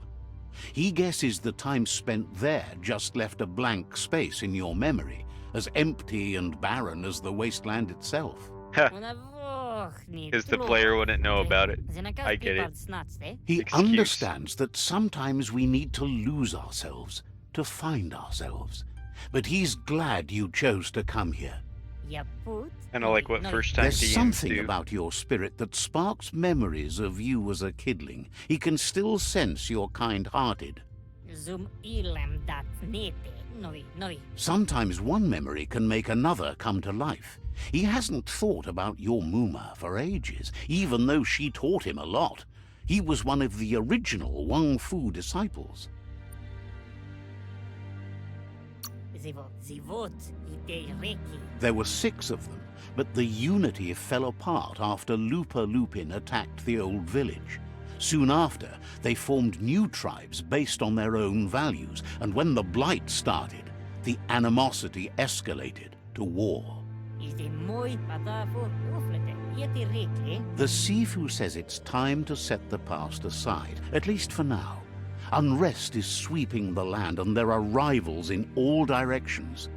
He guesses the time spent there just left a blank space in your memory, as empty and barren as the wasteland itself. Because the player wouldn't know about it. I get it. He Excuse. understands that sometimes we need to lose ourselves to find ourselves. But he's glad you chose to come here. Kind of like what first time There's DMs something do. about your spirit that sparks memories of you as a kidling. He can still sense you're kind-hearted. Sometimes one memory can make another come to life. He hasn't thought about your Muma for ages, even though she taught him a lot. He was one of the original Wang Fu disciples. There were 6 of them, but the unity fell apart after Lupa Lupin attacked the old village. Soon after, they formed new tribes based on their own values, and when the Blight started, the animosity escalated to war. The Sifu says it's time to set the past aside, at least for now. Unrest is sweeping the land, and there are rivals in all directions.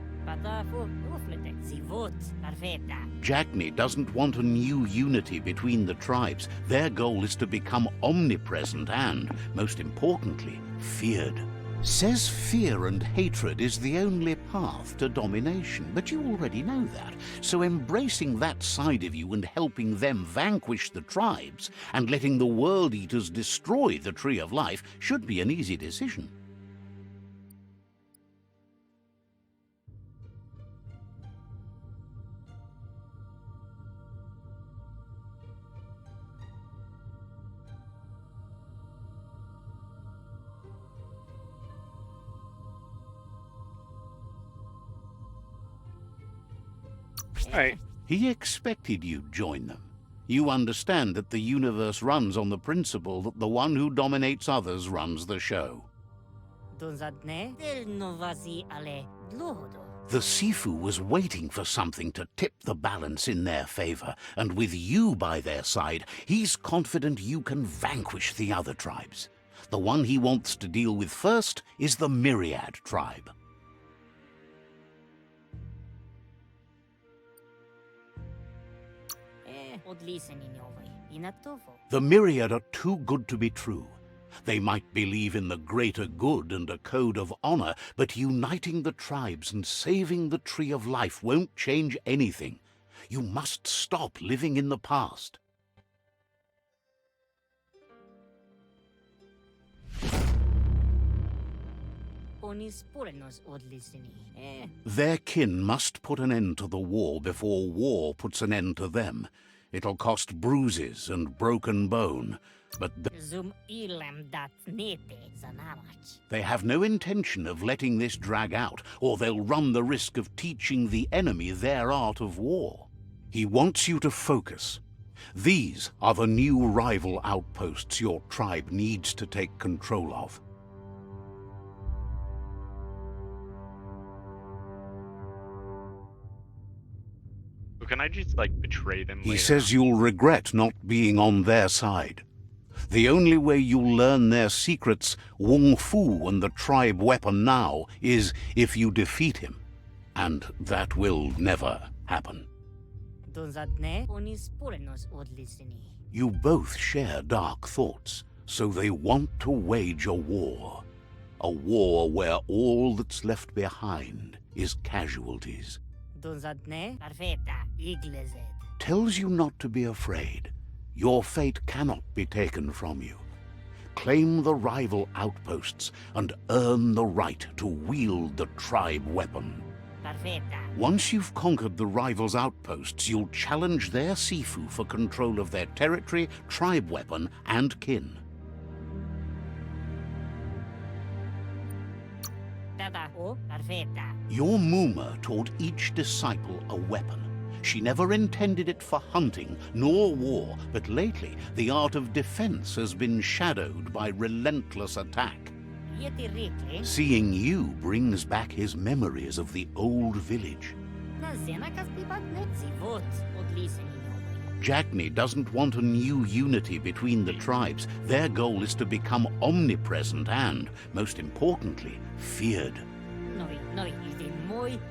Jagni doesn't want a new unity between the tribes. Their goal is to become omnipresent and, most importantly, feared. Says fear and hatred is the only path to domination, but you already know that. So embracing that side of you and helping them vanquish the tribes and letting the World Eaters destroy the Tree of Life should be an easy decision. Alright. He expected you'd join them. You understand that the universe runs on the principle that the one who dominates others the show. The Sifu was waiting for something to tip the balance in their favor, and with you by their side, he's confident you can vanquish the other tribes. The one he wants to deal with first is the Myriad tribe. The Myriad are too good to be true. They might believe in the greater good and a code of honor, but uniting the tribes and saving the Tree of Life won't change anything. You must stop living in the past. Their kin must put an end to the war before war puts an end to them. It'll cost bruises and broken bone, but they have no intention of letting this drag out, or they'll run the risk of teaching the enemy their art of war. He wants you to focus. These are the new rival outposts your tribe needs to take control of. So can I just, like, betray them later? He says you'll regret not being on their side. The only way you'll learn their secrets, Wung Fu and the tribe weapon now, is if you defeat him. And that will never happen. You both share dark thoughts, so they want to wage a war. A war where all that's left behind is casualties. Tells you not to be afraid. Your fate cannot be taken from you. Claim the rival outposts and earn the right to wield the tribe weapon. Once you've conquered the rivals' outposts, you'll challenge their Sifu for control of their territory, tribe weapon, and kin. Your Muma taught each disciple a weapon. She never intended it for hunting nor war, but lately the art of defense has been shadowed by relentless attack. Seeing you brings back his memories of the old village. Jagni doesn't want a new unity between the tribes. Their goal is to become omnipresent and, most importantly, feared.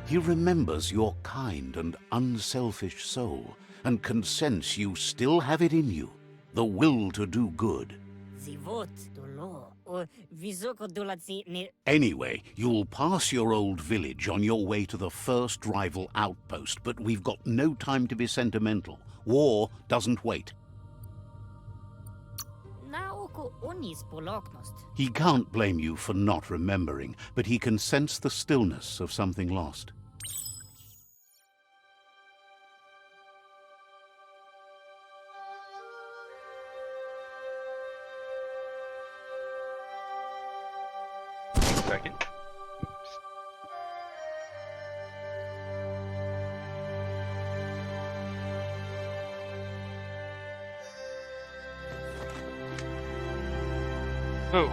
He remembers your kind and unselfish soul, and can sense you still have it in you, the will to do good. Anyway, you'll pass your old village on your way to the first rival outpost, but we've got no time to be sentimental. War doesn't wait. He can't blame you for not remembering, but he can sense the stillness of something lost. Second. Oh.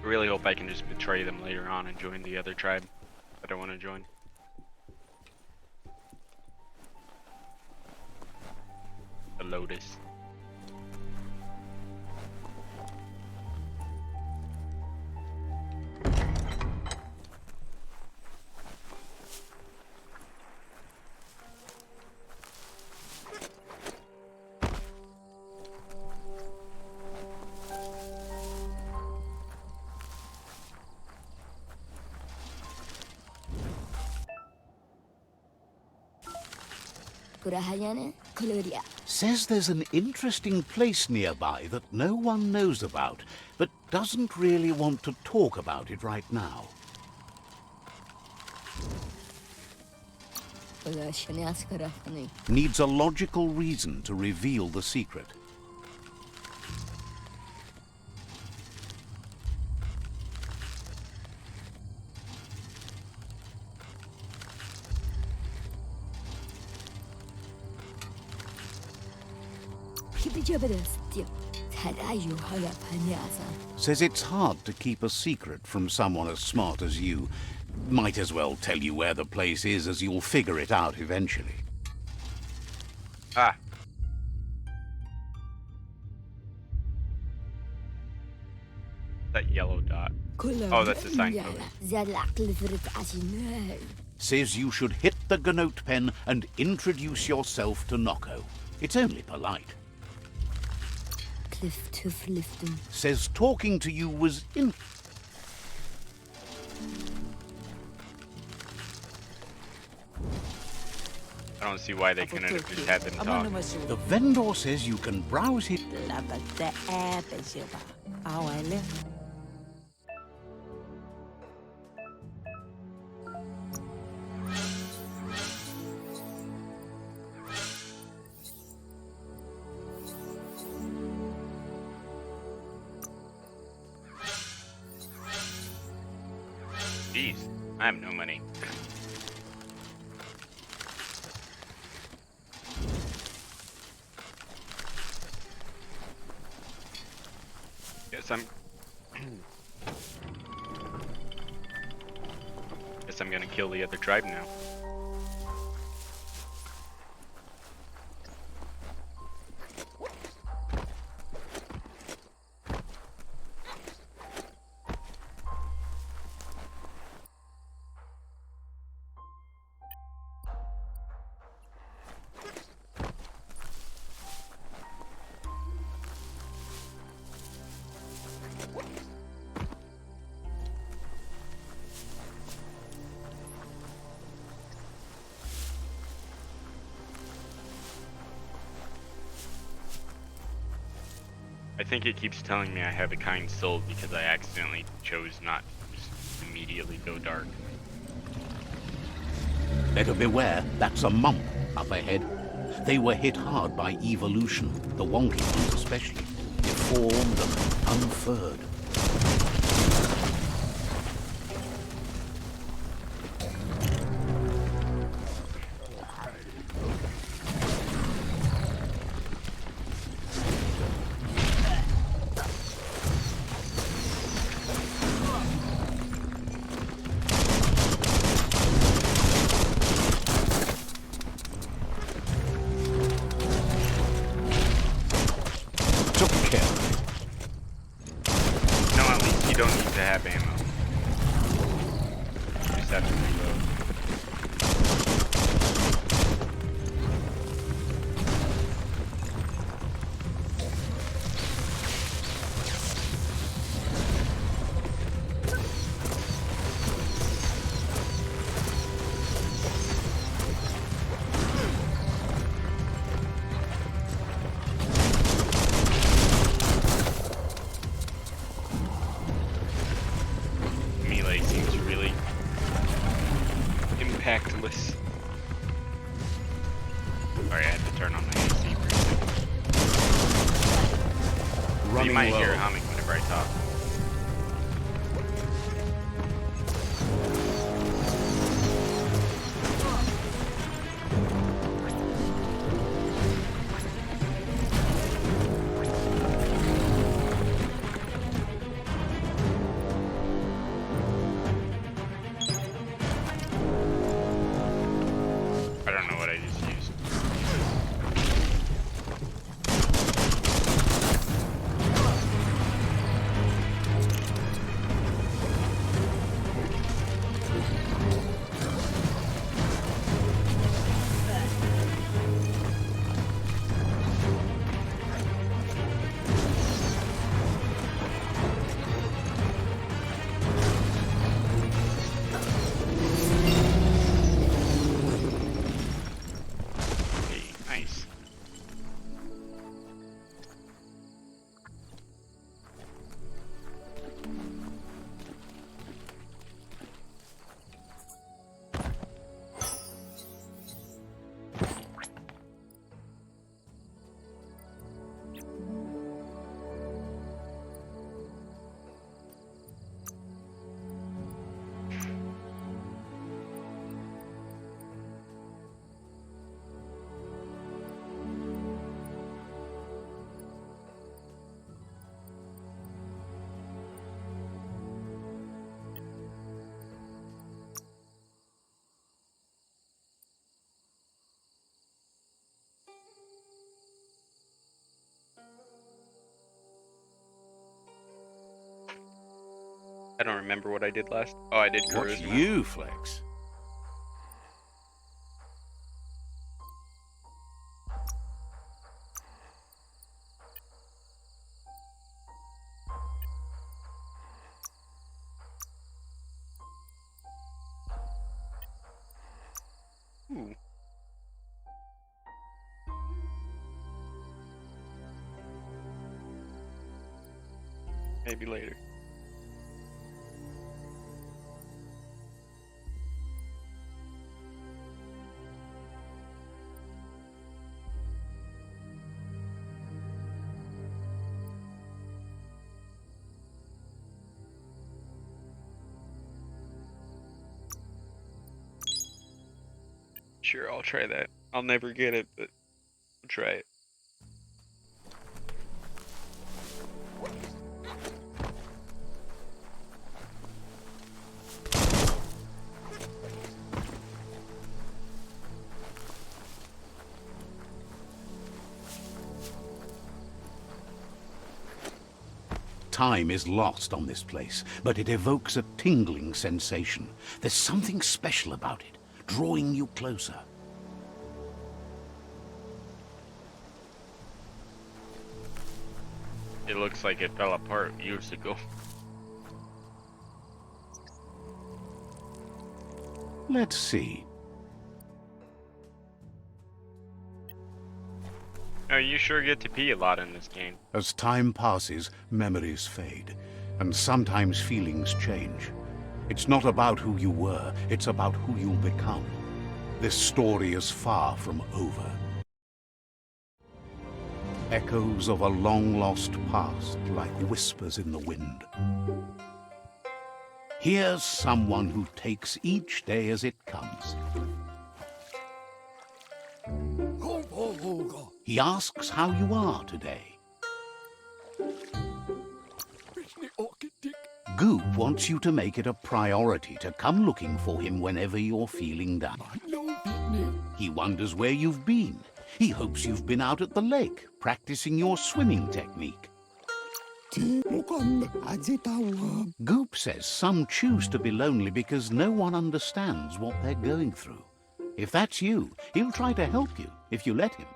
I really hope I can just betray them later on and join the other tribe that I want to join. The Lotus. Says there's an interesting place nearby that no one knows about, but doesn't really want to talk about it right now. Needs a logical reason to reveal the secret. Says it's hard to keep a secret from someone as smart as you. Might as well tell you where the place is, as you'll figure it out eventually. Ah. That yellow dot. Oh, that's a signpost. Says you should hit the Gnote pen and introduce yourself to Noko. It's only polite. Says talking to you was I don't see why they couldn't have just had them talk. The vendor says you can browse his... Jeez, I have no money. Guess I'm gonna kill the other tribe now. I think it keeps telling me I have a kind soul because I accidentally chose not to just immediately go dark. Better beware, that's a mump up ahead. They were hit hard by evolution, the wonky ones especially, deformed and unfurred. No, at least you don't need to have ammo. You just have to reload. Melee seems really impactless. Sorry, I had to turn on my AC for a second. Running You might low. hear it humming whenever I talk. I don't know what I just used. don't remember what I did last. Oh, I did What's charisma. you, Flex? Ooh. Maybe later. Sure, I'll try that. I'll never get it, but I'll try it. Time is lost on this place, but it evokes a tingling sensation. There's something special about it, drawing you closer. It looks like it fell apart years ago. Let's see. Oh, you sure get to pee a lot in this game. As time passes, memories fade, and sometimes feelings change. It's not about who you were, it's about who you'll become. This story is far from over. Echoes of a long-lost past, like whispers in the wind. Here's someone who takes each day as it comes. He asks how you are today. Goop wants you to make it a priority to come looking for him whenever you're feeling down. He wonders where you've been. He hopes you've been out at the lake, practicing your swimming technique. Goop says some choose to be lonely because no one understands what they're going through. If that's you, he'll try to help you if you let him.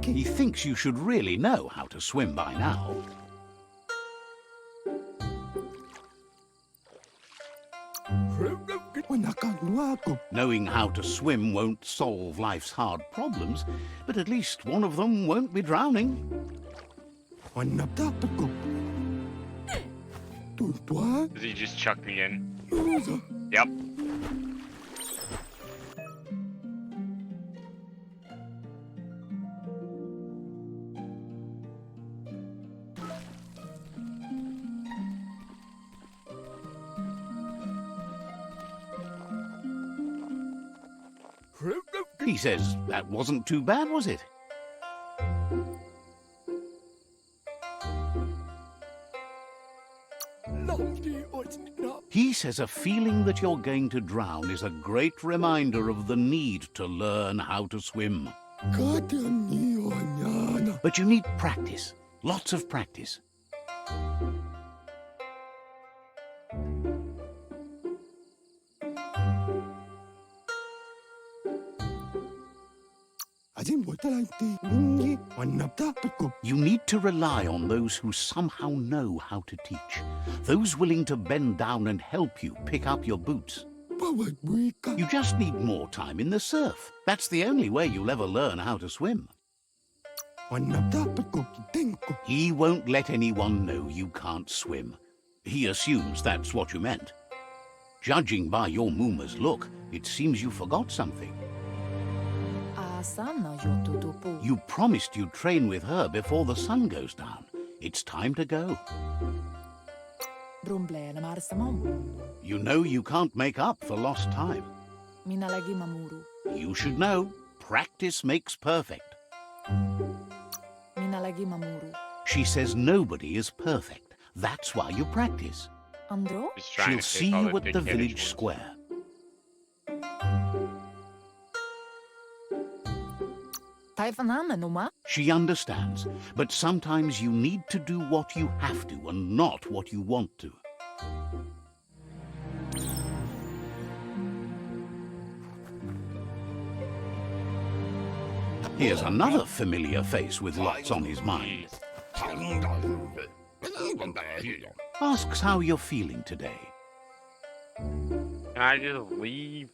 He thinks you should really know how to swim by now. Knowing how to swim won't solve life's hard problems, but at least one of them won't be drowning. Does he just chuck me in? Yep. He says that wasn't too bad, was it? He says a feeling that you're going to drown is a great reminder of the need to learn how to swim. But you need practice, lots of practice. You need to rely on those who somehow know how to teach. Those willing to bend down and help you pick up your boots. You just need more time in the surf. That's the only way you'll ever learn how to swim. He won't let anyone know you can't swim. He assumes that's what you meant. Judging by your Mooma's look, it seems you forgot something. You promised you'd train with her before the sun goes down. It's time to go. You know you can't make up for lost time. You should know, practice makes perfect. She says nobody is perfect. That's why you practice. He's trying She'll to see take all you the at the big-headed village ones. square. She understands, but sometimes you need to do what you have to and not what you want to. Here's another familiar face with lots on his mind. Asks how you're feeling today. Can I just leave?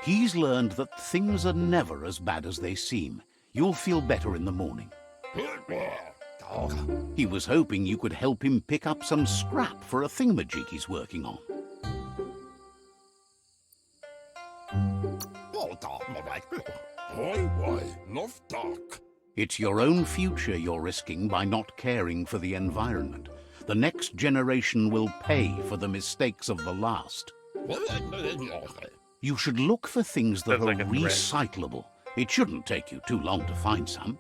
He's learned that things are never as bad as they seem. You'll feel better in the morning. He was hoping you could help him pick up some scrap for a thingamajig he's working on. It's your own future you're risking by not caring for the environment. The next generation will pay for the mistakes of the last. You should look for things that Sounds like are a threat. recyclable. It shouldn't take you too long to find some.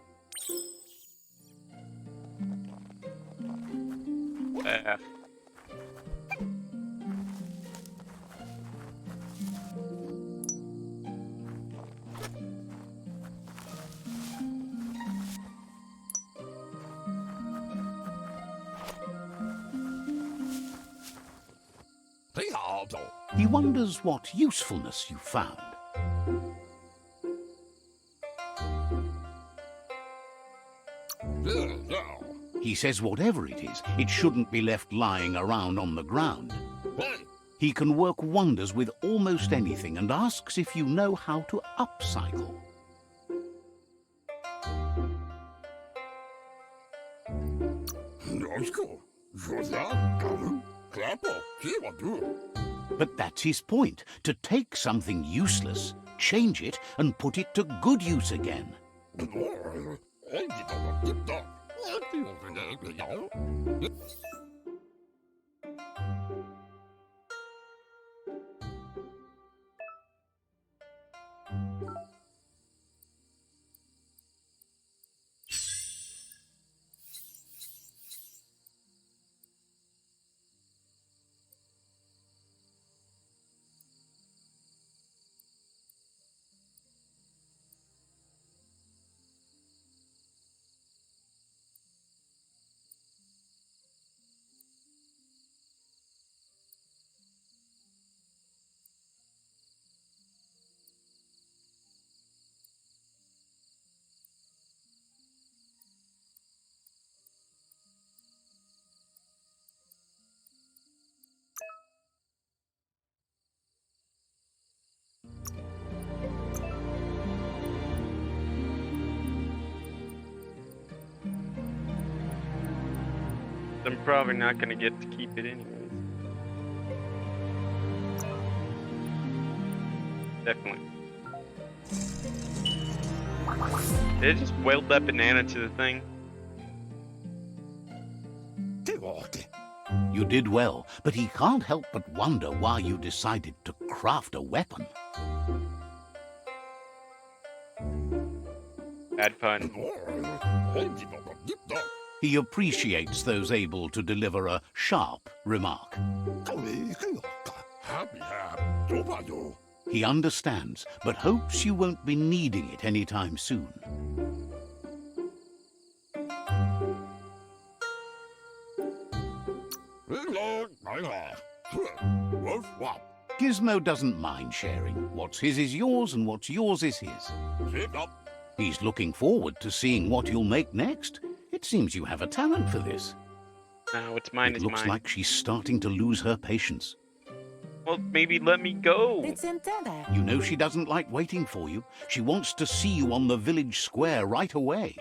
He wonders what usefulness you found. He says whatever it is, it shouldn't be left lying around on the ground. He can work wonders with almost anything and asks if you know how to upcycle. But that's his point, to take something useless, change it, and put it to good use again. I'm probably not gonna get to keep it anyways. Definitely. Did I just weld that banana to the thing? You did well, but he can't help but wonder why you decided to craft a weapon. Bad pun. He appreciates those able to deliver a sharp remark. He understands, but hopes you won't be needing it anytime soon. Gizmo doesn't mind sharing. What's his is yours, and what's yours is his. He's looking forward to seeing what you'll make next. It seems you have a talent for this. No, what's mine It is looks mine. like she's starting to lose her patience. Well, maybe let me go. You know she doesn't like waiting for you. She wants to see you on the village square right away.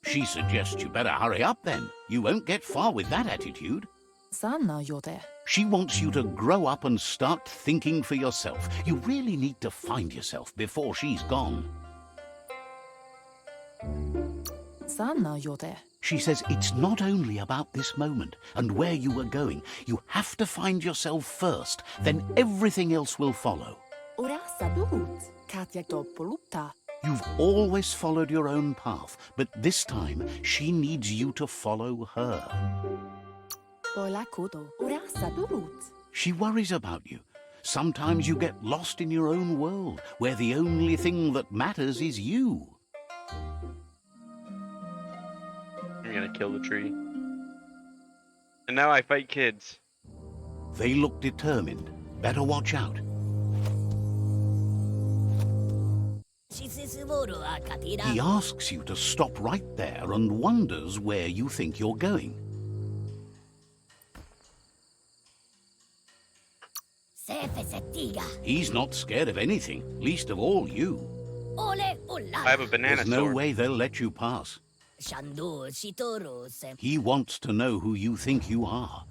She suggests you better hurry up then. You won't get far with that attitude. She wants you to grow up and start thinking for yourself. You really need to find yourself before she's gone. She says it's not only about this moment and where you are going. You have to find yourself first, then everything else will follow. You've always followed your own path, but this time she needs you to follow her. She worries about you, Sometimes you get lost in your own world, where the only thing that matters is you. I'm gonna kill the tree. And now I fight kids. They look determined. Better watch out. He asks you to stop right there and wonders where you think you're going. He's not scared of anything, least of all you. I have a banana There's no sword. way they'll let you pass. He wants to know who you think you are.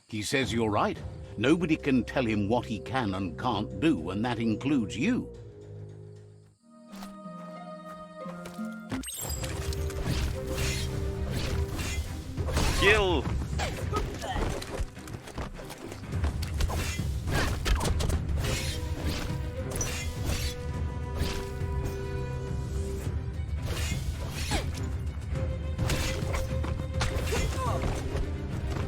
He says you're right. Nobody can tell him what he can and can't do, and that includes you. Kill!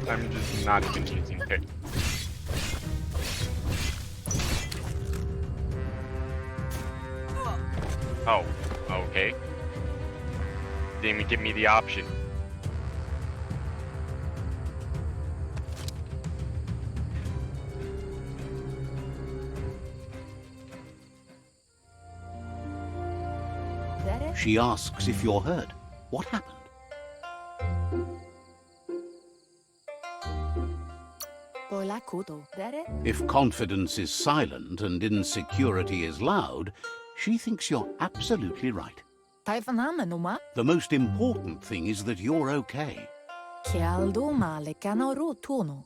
I'm just not even using it. Oh, okay. Didn't even give me the option. She asks if you're hurt. What happened? If confidence is silent and insecurity is loud, she thinks you're absolutely right. The most important thing is that you're okay.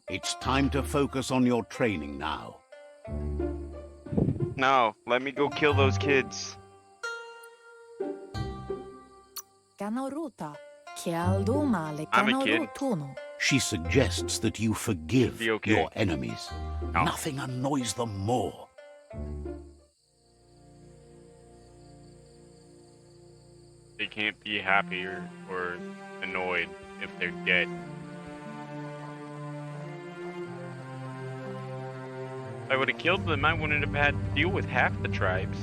It's time to focus on your training now. No, let me go kill those kids. I'm a kid. She suggests that you forgive Be okay. your enemies. No. Nothing annoys them more. They can't be happy or annoyed if they're dead. If I would have killed them, I wouldn't have had to deal with half the tribes.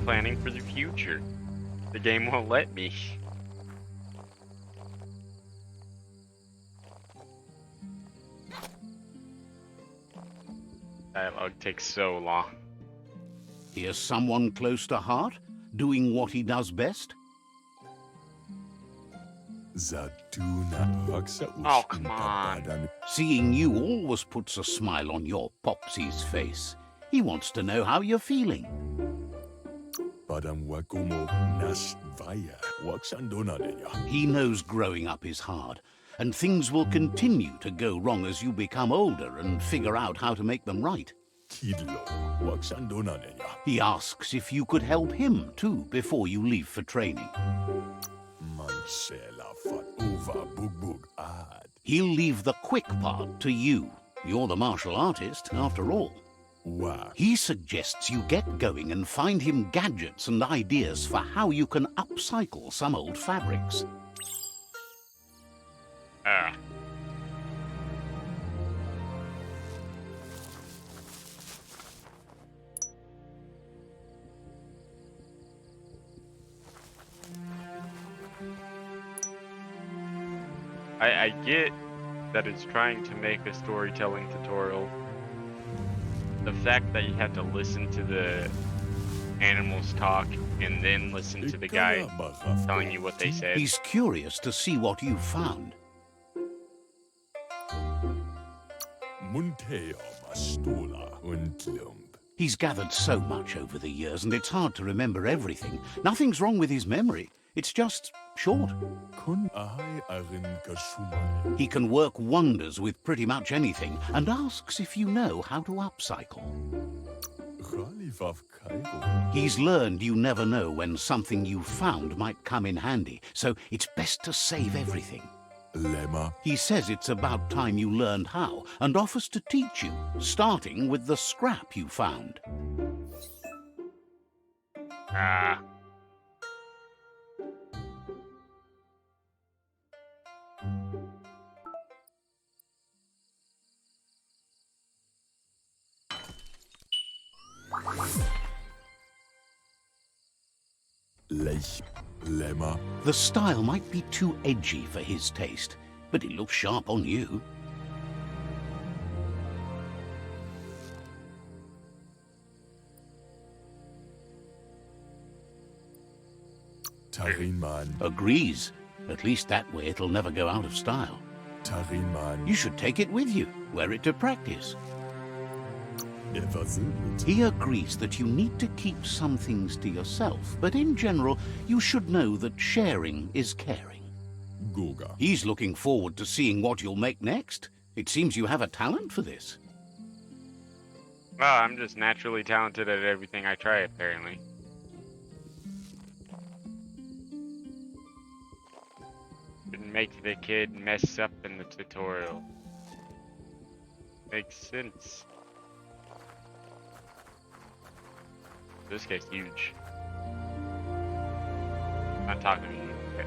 Planning for the future. The game won't let me. Dialogue takes so long. Here's someone close to heart, doing what he does best. Oh, come on. Seeing you always puts a smile on your Popsy's face. He wants to know how you're feeling. He knows growing up is hard, and things will continue to go wrong as you become older and figure out how to make them right. He asks if you could help him too before you leave for training. He'll leave the quick part to you. You're the martial artist, after all. He suggests you get going and find him gadgets and ideas for how you can upcycle some old fabrics. Ah. I get that it's trying to make a storytelling tutorial. The fact that you have to listen to the animals talk and then listen to the guy telling you what they said. He's curious to see what you've found. He's gathered so much over the years, and it's hard to remember everything. Nothing's wrong with his memory. It's just short. He can work wonders with pretty much anything, and asks if you know how to upcycle. He's learned you never know when something you've found might come in handy, so it's best to save everything. He says it's about time you learned how, and offers to teach you, starting with the scrap you found. Ah. Lemma. The style might be too edgy for his taste, but it looks sharp on you. Tarinman. Agrees. At least that way it'll never go out of style. Tarinman. You should take it with you, wear it to practice. Versöhnt. He agrees that you need to keep some things to yourself, but in general, you should know that sharing is caring. Goga. He's looking forward to seeing what you'll make next. It seems you have a talent for this. Well, I'm just naturally talented at everything I try, apparently. Didn't make the kid mess up in the tutorial. Makes sense. This guy's huge. Not talking to you. Okay.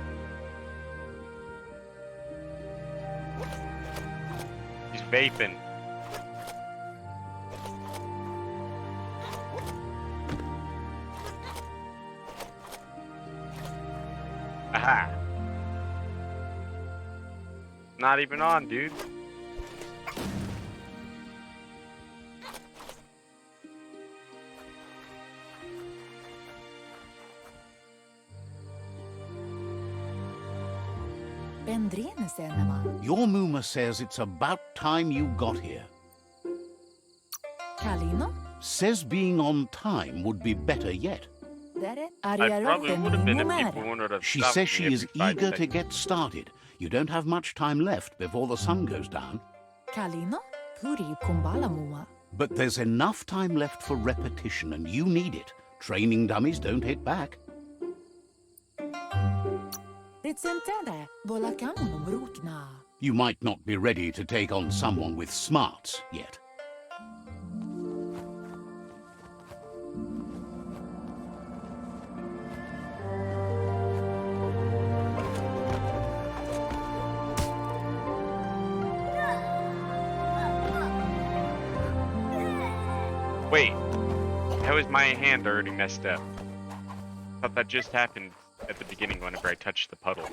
He's vaping. Aha! Not even on, dude. Your Muma says it's about time you got here. Kalino? Says being on time would be better yet. I probably would have been if people wanted to She stop says me she every is 5 eager to seconds. get started. You don't have much time left before the sun goes down. Kalino? Puri kumbala muma. But there's enough time left for repetition, and you need it. Training dummies don't hit back. Ritsentende, volakamunum rukna. You might not be ready to take on someone with smarts yet. Wait, how is my hand already messed up? Thought that just happened at the beginning whenever I touched the puddle.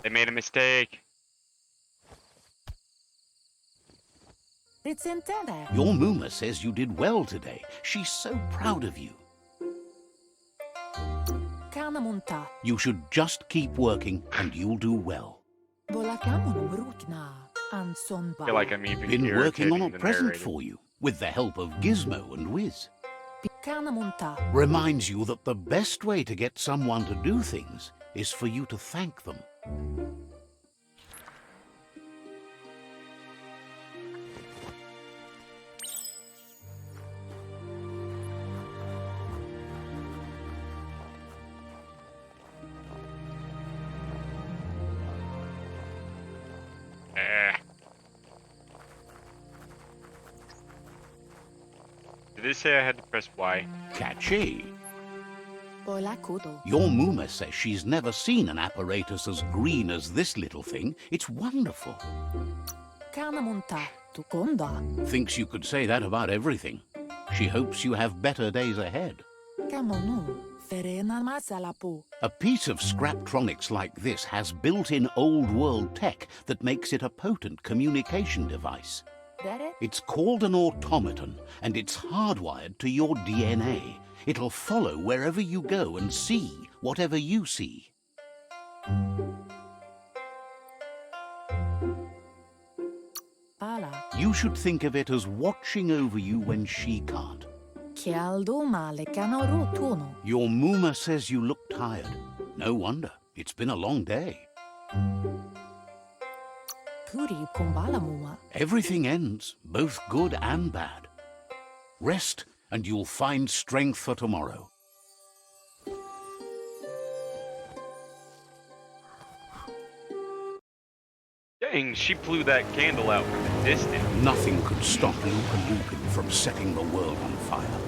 They made a mistake. Ritsentende. Your Muma says you did well today. She's so proud of you. Kanamunta. You should just keep working, and you'll do well. Volakamunum rukna. Anson I feel like I'm even Been working on a irritating the present narrator. for you, with the help of Gizmo and Wiz. Kanamunta. Reminds you that the best way to get someone to do things is for you to thank them. Did it say I had to press Y? Catchy. Volakudo. Your Muma says she's never seen an apparatus as green as this little thing. It's wonderful. Kanamunta. Tukonda. Thinks you could say that about everything. She hopes you have better days ahead. Kamonu. Ferena masalapu. A piece of Scraptronics like this has built-in old-world tech that makes it a potent communication device. Dere. It's called an automaton, and it's hardwired to your DNA. It'll follow wherever you go and see whatever you see. Pala. You should think of it as watching over you when she can't. Kialdo male kanoru tuno. Your Muma says you look tired. No wonder. It's been a long day. Puri kumbala muma. Everything ends, both good and bad. Rest, and you'll find strength for tomorrow. Dang, she blew that candle out from a distance. Nothing could stop Lupa Lupin from setting the world on fire.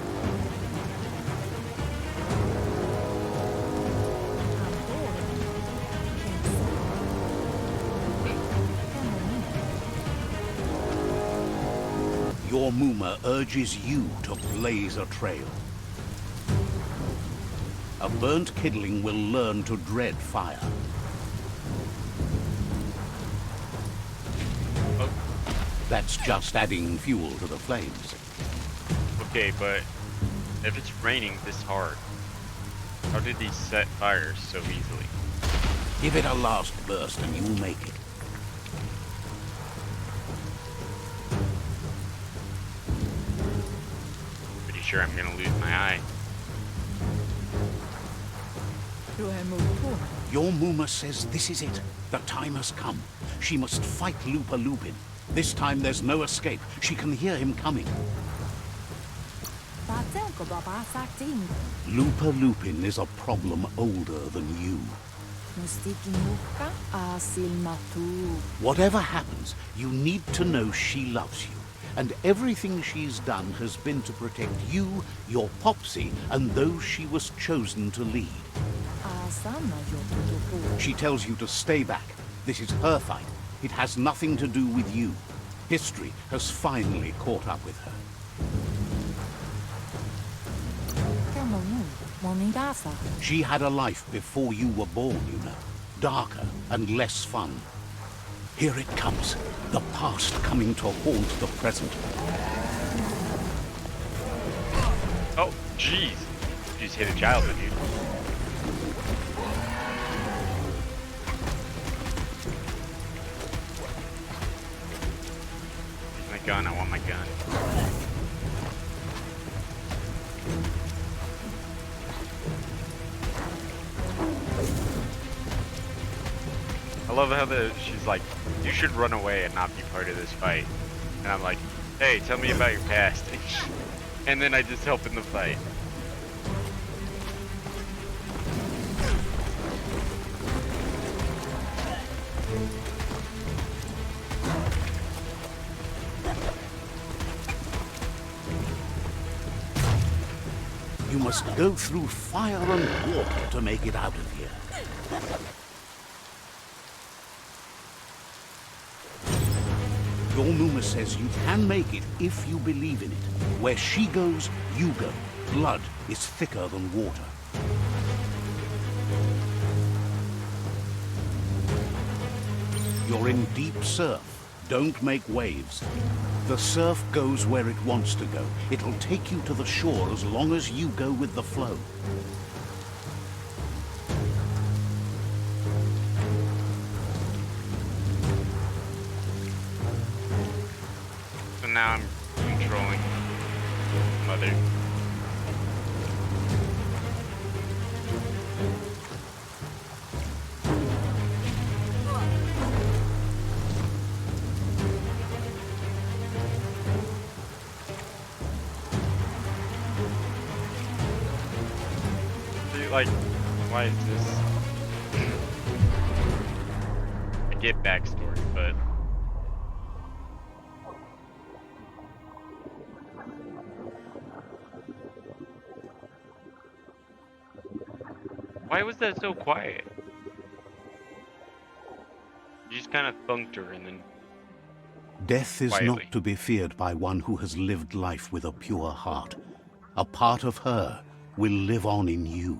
Your Muma urges you to blaze a trail. A burnt kidling will learn to dread fire. Oh, That's just adding fuel to the flames. okay, but if it's raining this hard, how did he set fires so easily? Give it a last burst and you'll make it. Pretty sure I'm gonna lose my eye. Your Muma says this is it. The time has come. She must fight Lupa Lupin. This time there's no escape. She can hear him coming. Lupa Lupin is a problem older than you. Whatever happens, you need to know she loves you. And everything she's done has been to protect you, your Popsy, and those she was chosen to lead. She tells you to stay back. This is her fight. It has nothing to do with you. History has finally caught up with her. She had a life before you were born, you know. Darker and less fun. Here it comes. The past coming to haunt the present. Oh, jeez. You just hit a childhood, dude. Where's my gun? I want my gun. I love how she's like, you should run away and not be part of this fight. And I'm like, hey, tell me about your past. And then I just help in the fight. You must go through fire and water to make it out of here. Your Muma says you can make it if you believe in it. Where she goes, you go. Blood is thicker than water. You're in deep surf. Don't make waves. The surf goes where it wants to go. It'll take you to the shore as long as you go with the flow. So now I'm controlling Mother. Like, why is this? I get backstory, but why was that so quiet? You just kind of thunked her and then Death is quietly. not to be feared by one who has lived life with a pure heart. A part of her will live on in you.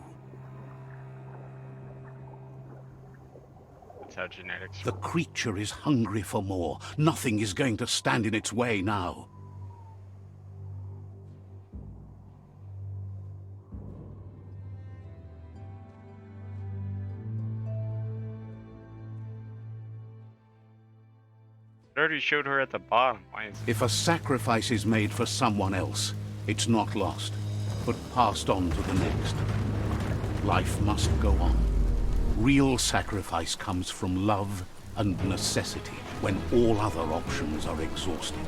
That's how genetics The work. creature is hungry for more. Nothing is going to stand in its way now. I already showed her at the bottom. Why is it? If a sacrifice is made for someone else, it's not lost, but passed on to the next. Life must go on. Real sacrifice comes from love and necessity when all other options are exhausted.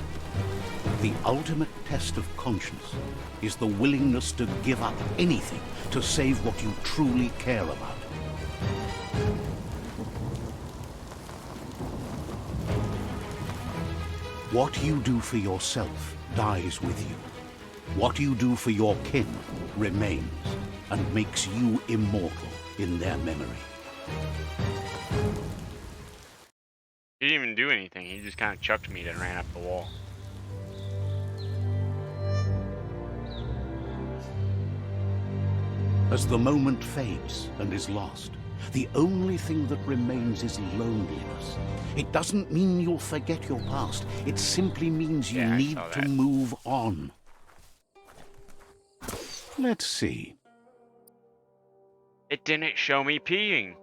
The ultimate test of conscience is the willingness to give up anything to save what you truly care about. What you do for yourself dies with you. What you do for your kin remains and makes you immortal in their memory. He didn't even do anything. He just kind of chucked me and ran up the wall. As the moment fades and is lost, the only thing that remains is loneliness. It doesn't mean you'll forget your past. It simply means you Yeah, I need saw to that. move on. Let's see. It didn't show me peeing.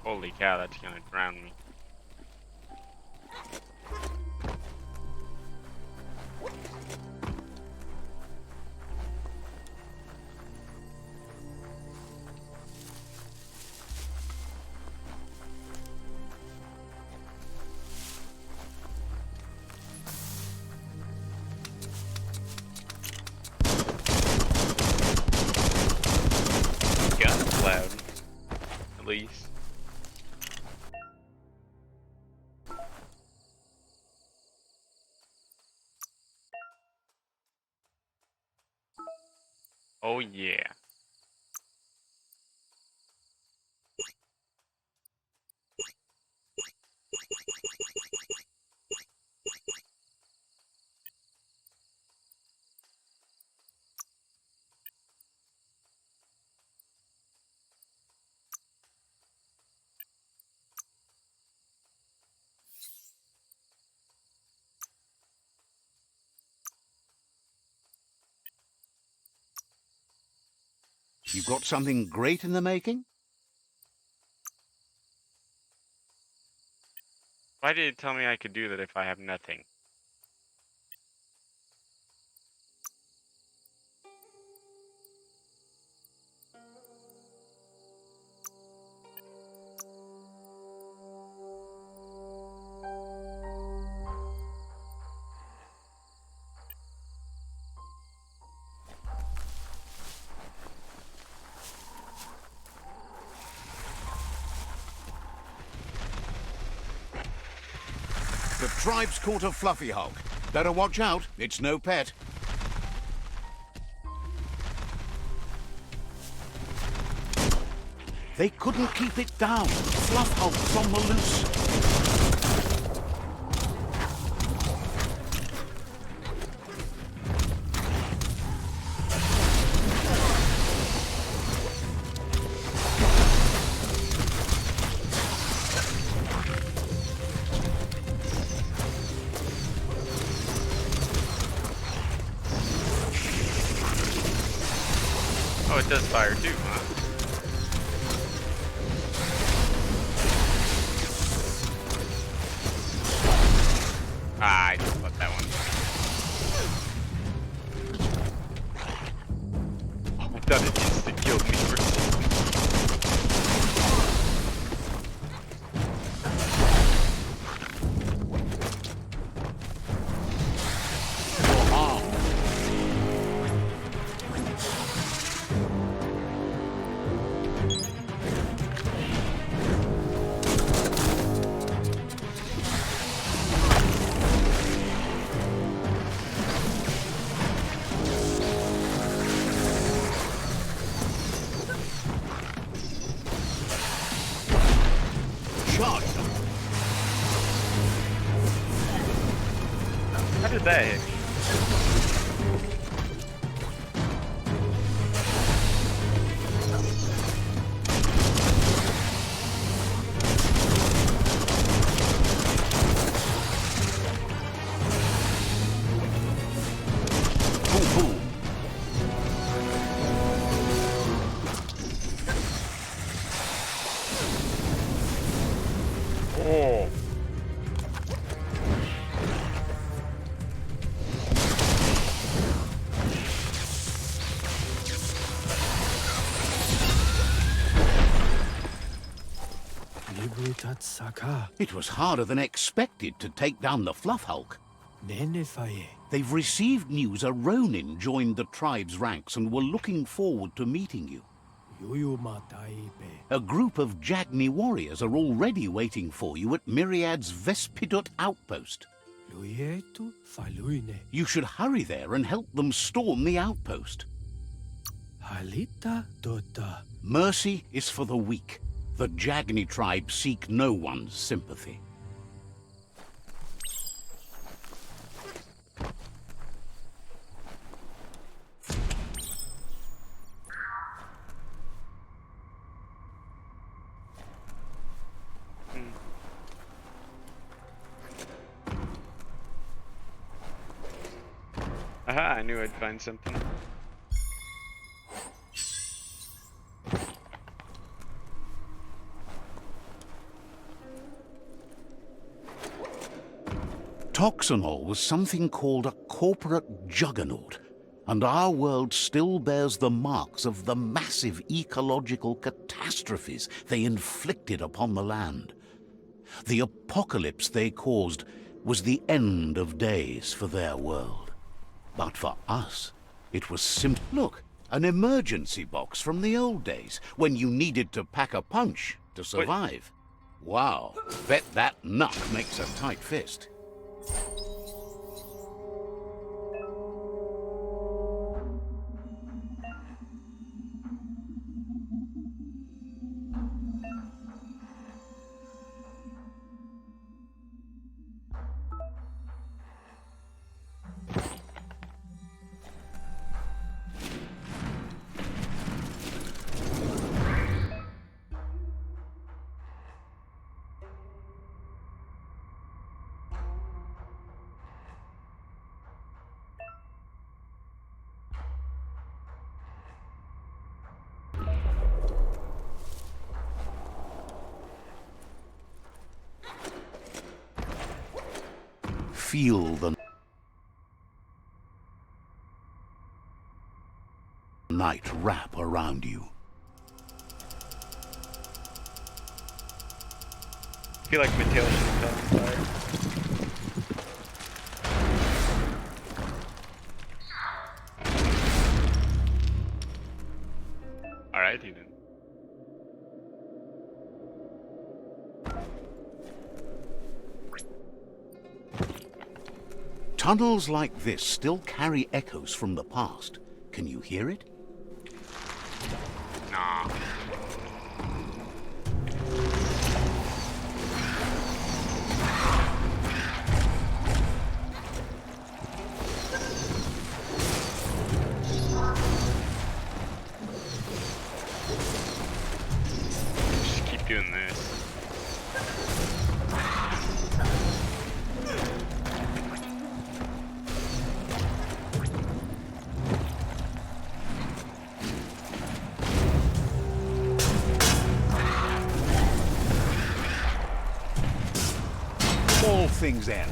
Holy cow, that's gonna drown me. Gun's loud, at least. Oh yeah. You got something great in the making? Why did it tell me I could do that if I have nothing? The tribe's caught a fluffy hulk. Better watch out, it's no pet. They couldn't keep it down. Fluff hulk's on the loose. Oh, it does fire too, huh? Ah, I just let that one. I thought it instant killed me for a second. Charge them. How did that hit? Boom, boom. Oh. Biomutant Saka. It was harder than expected to take down the fluff hulk. Nenefaye. They've received news a Ronin joined the tribe's ranks and were looking forward to meeting you. Biomutant. A group of Jagni warriors are already waiting for you at Myriad's Vespidut outpost. Luietu faluine. You should hurry there and help them storm the outpost. Halita tota. Mercy is for the weak. The Jagni tribe seek no one's sympathy. Aha, I knew I'd find something. Toxanol was something called a corporate juggernaut, and our world still bears the marks of the massive ecological catastrophes they inflicted upon the land. The apocalypse they caused was the end of days for their world. But for us, it was simple. Look, an emergency box from the old days, when you needed to pack a punch to survive. Wow, bet that nut makes a tight fist. Feel the night wrap around you. I feel like Mateo should have caught on fire. Alright, he didn't. Tunnels like this still carry echoes from the past. Can you hear it? Nah. Just keep doing this. All things end.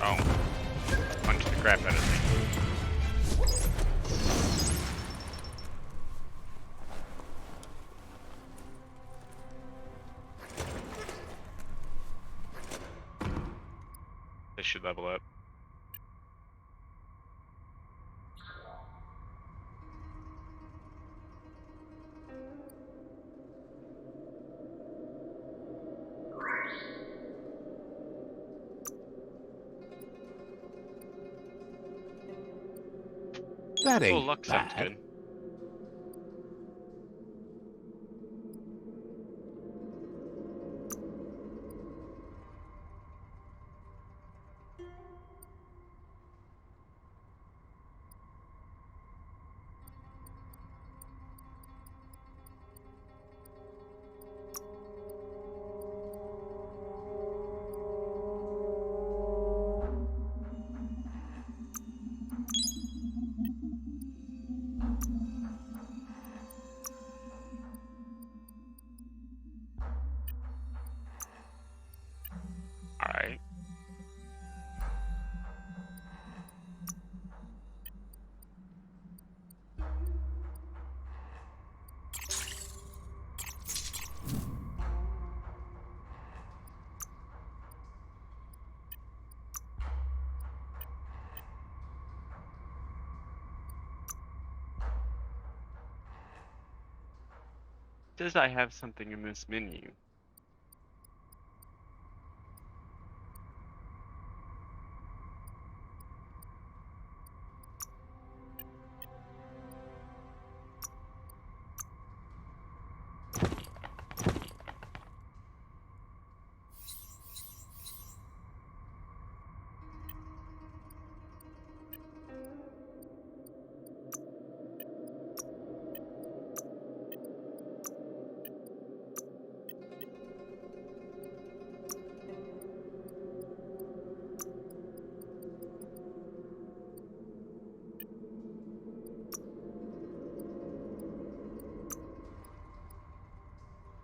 Oh. Punch the crap out of me. They should level up. That Oh, ain't luck sounds bad. good. does I have something in this menu?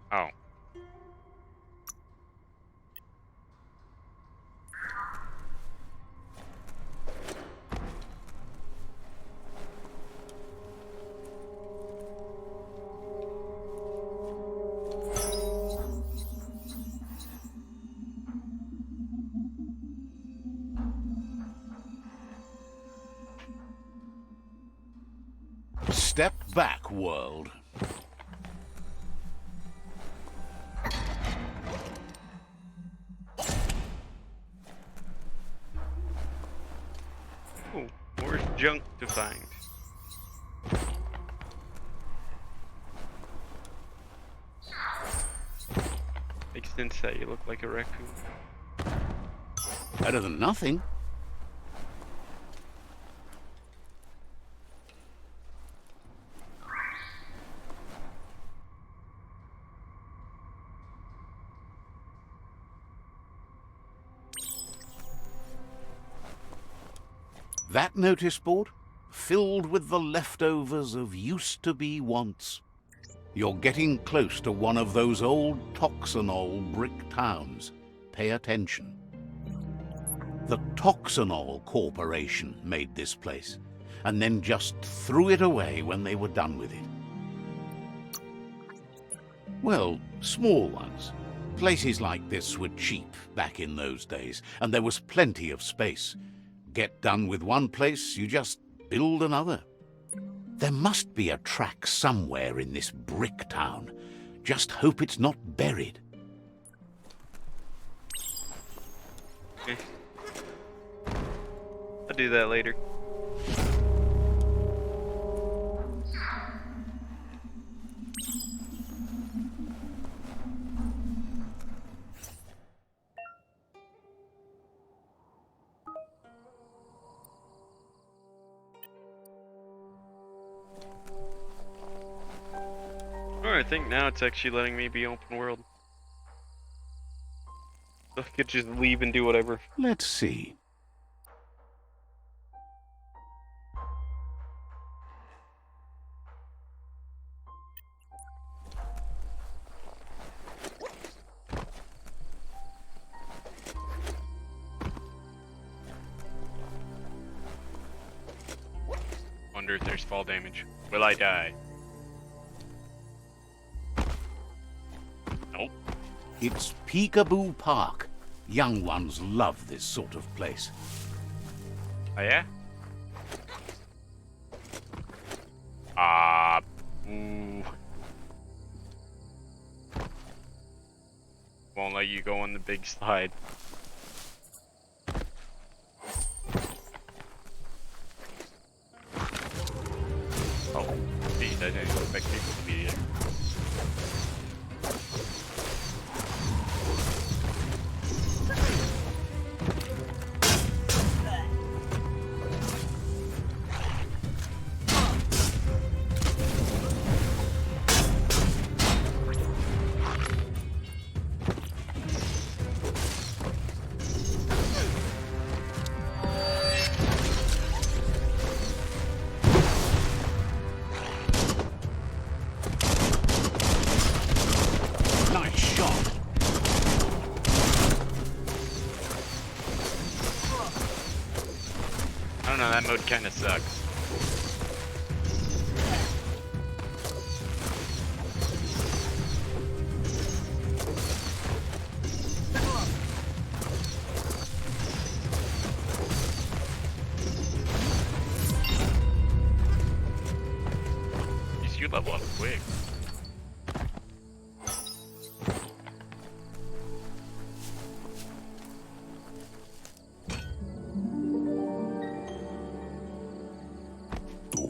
Oh. Step back, world. Oh, more junk to find. Makes sense that you look like a raccoon. Better than nothing. That notice board? Filled with the leftovers of used-to-be wants. You're getting close to one of those old Toxanol brick towns. Pay attention. The Toxanol Corporation made this place, and then just threw it away when they were done with it. Well, small ones. Places like this were cheap back in those days, and there was plenty of space. Get done with one place, you just build another. There must be a track somewhere in this brick town. Just hope it's not buried. Okay. I'll do that later. I think now it's actually letting me be open world. So I could just leave and do whatever. Let's see. Wonder if there's fall damage. Will I die? Nope. It's Peekaboo Park. Young ones love this sort of place. Oh yeah? Ooh. Won't let you go on the big slide. Oh, geez, I didn't expect people to be here. I don't know, that mode kinda sucks. Jeez, you level up quick.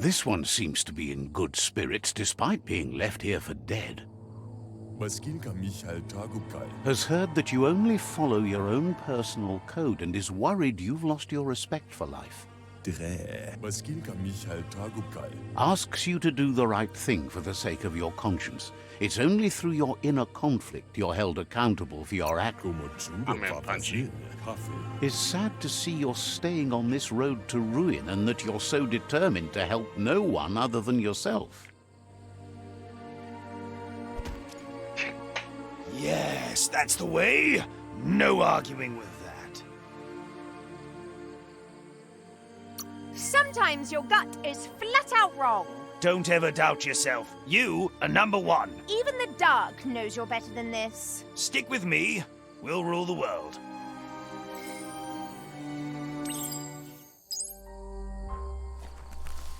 This one seems to be in good spirits despite being left here for dead. Has heard that you only follow your own personal code and is worried you've lost your respect for life. Asks you to do the right thing for the sake of your conscience. It's only through your inner conflict you're held accountable for your actions. I'm gonna punch you. It's sad to see you're staying on this road to ruin and that you're so determined to help no one other than yourself. Yes, that's the way. No arguing with that. Sometimes your gut is flat out wrong. Don't ever doubt yourself. You are number one. Even the dark knows you're better than this. Stick with me. We'll rule the world.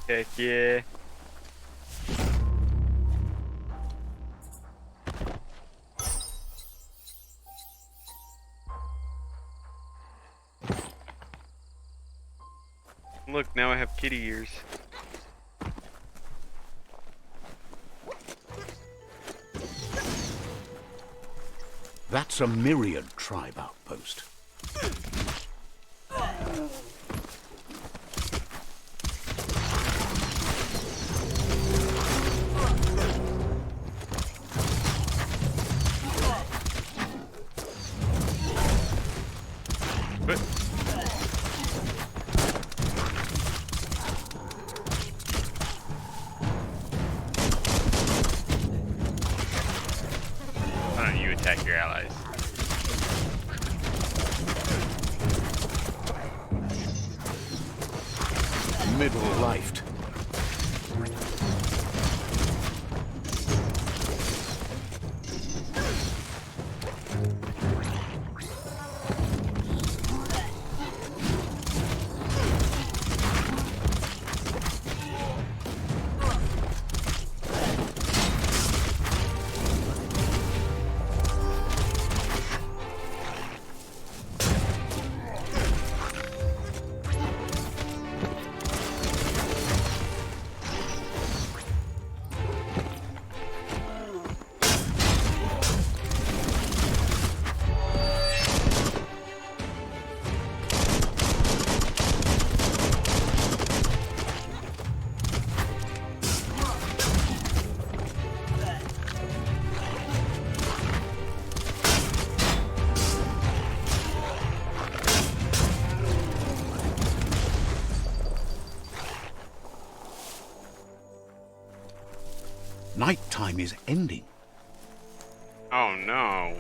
Heck yeah. Look, now I have kitty ears. That's a myriad tribe outpost. But why don't you attack your allies? Middle-lifed. Nighttime is ending. Oh no.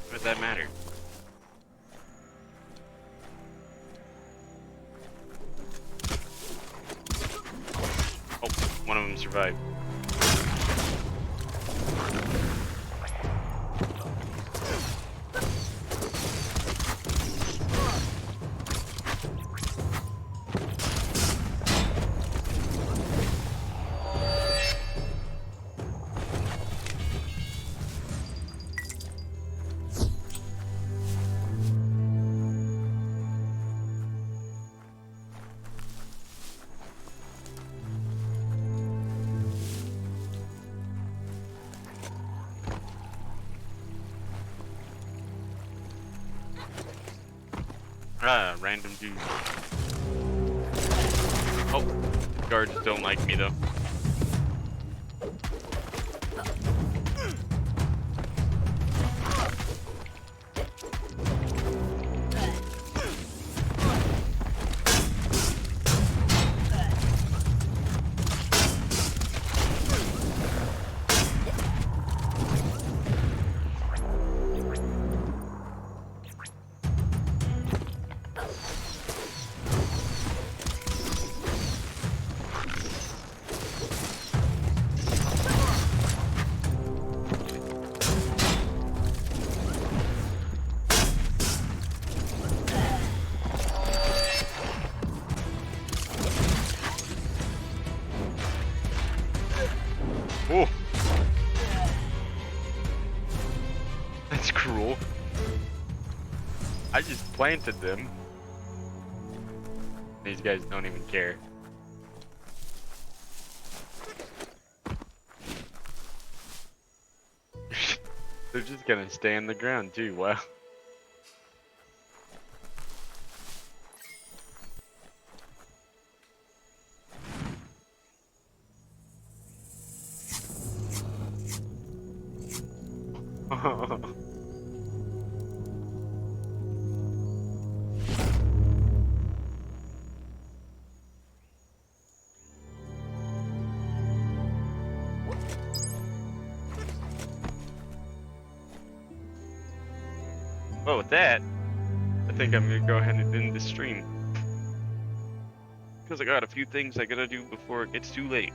What does that matter? Oh, one of them survived. Ah, random dude. Oh, guards don't like me though. Oh, that's cruel. I just planted them. These guys don't even care. They're just gonna stay on the ground too. Wow. Well, with that, I think I'm gonna go ahead and end the stream. Because I got a few things I gotta do before it gets too late.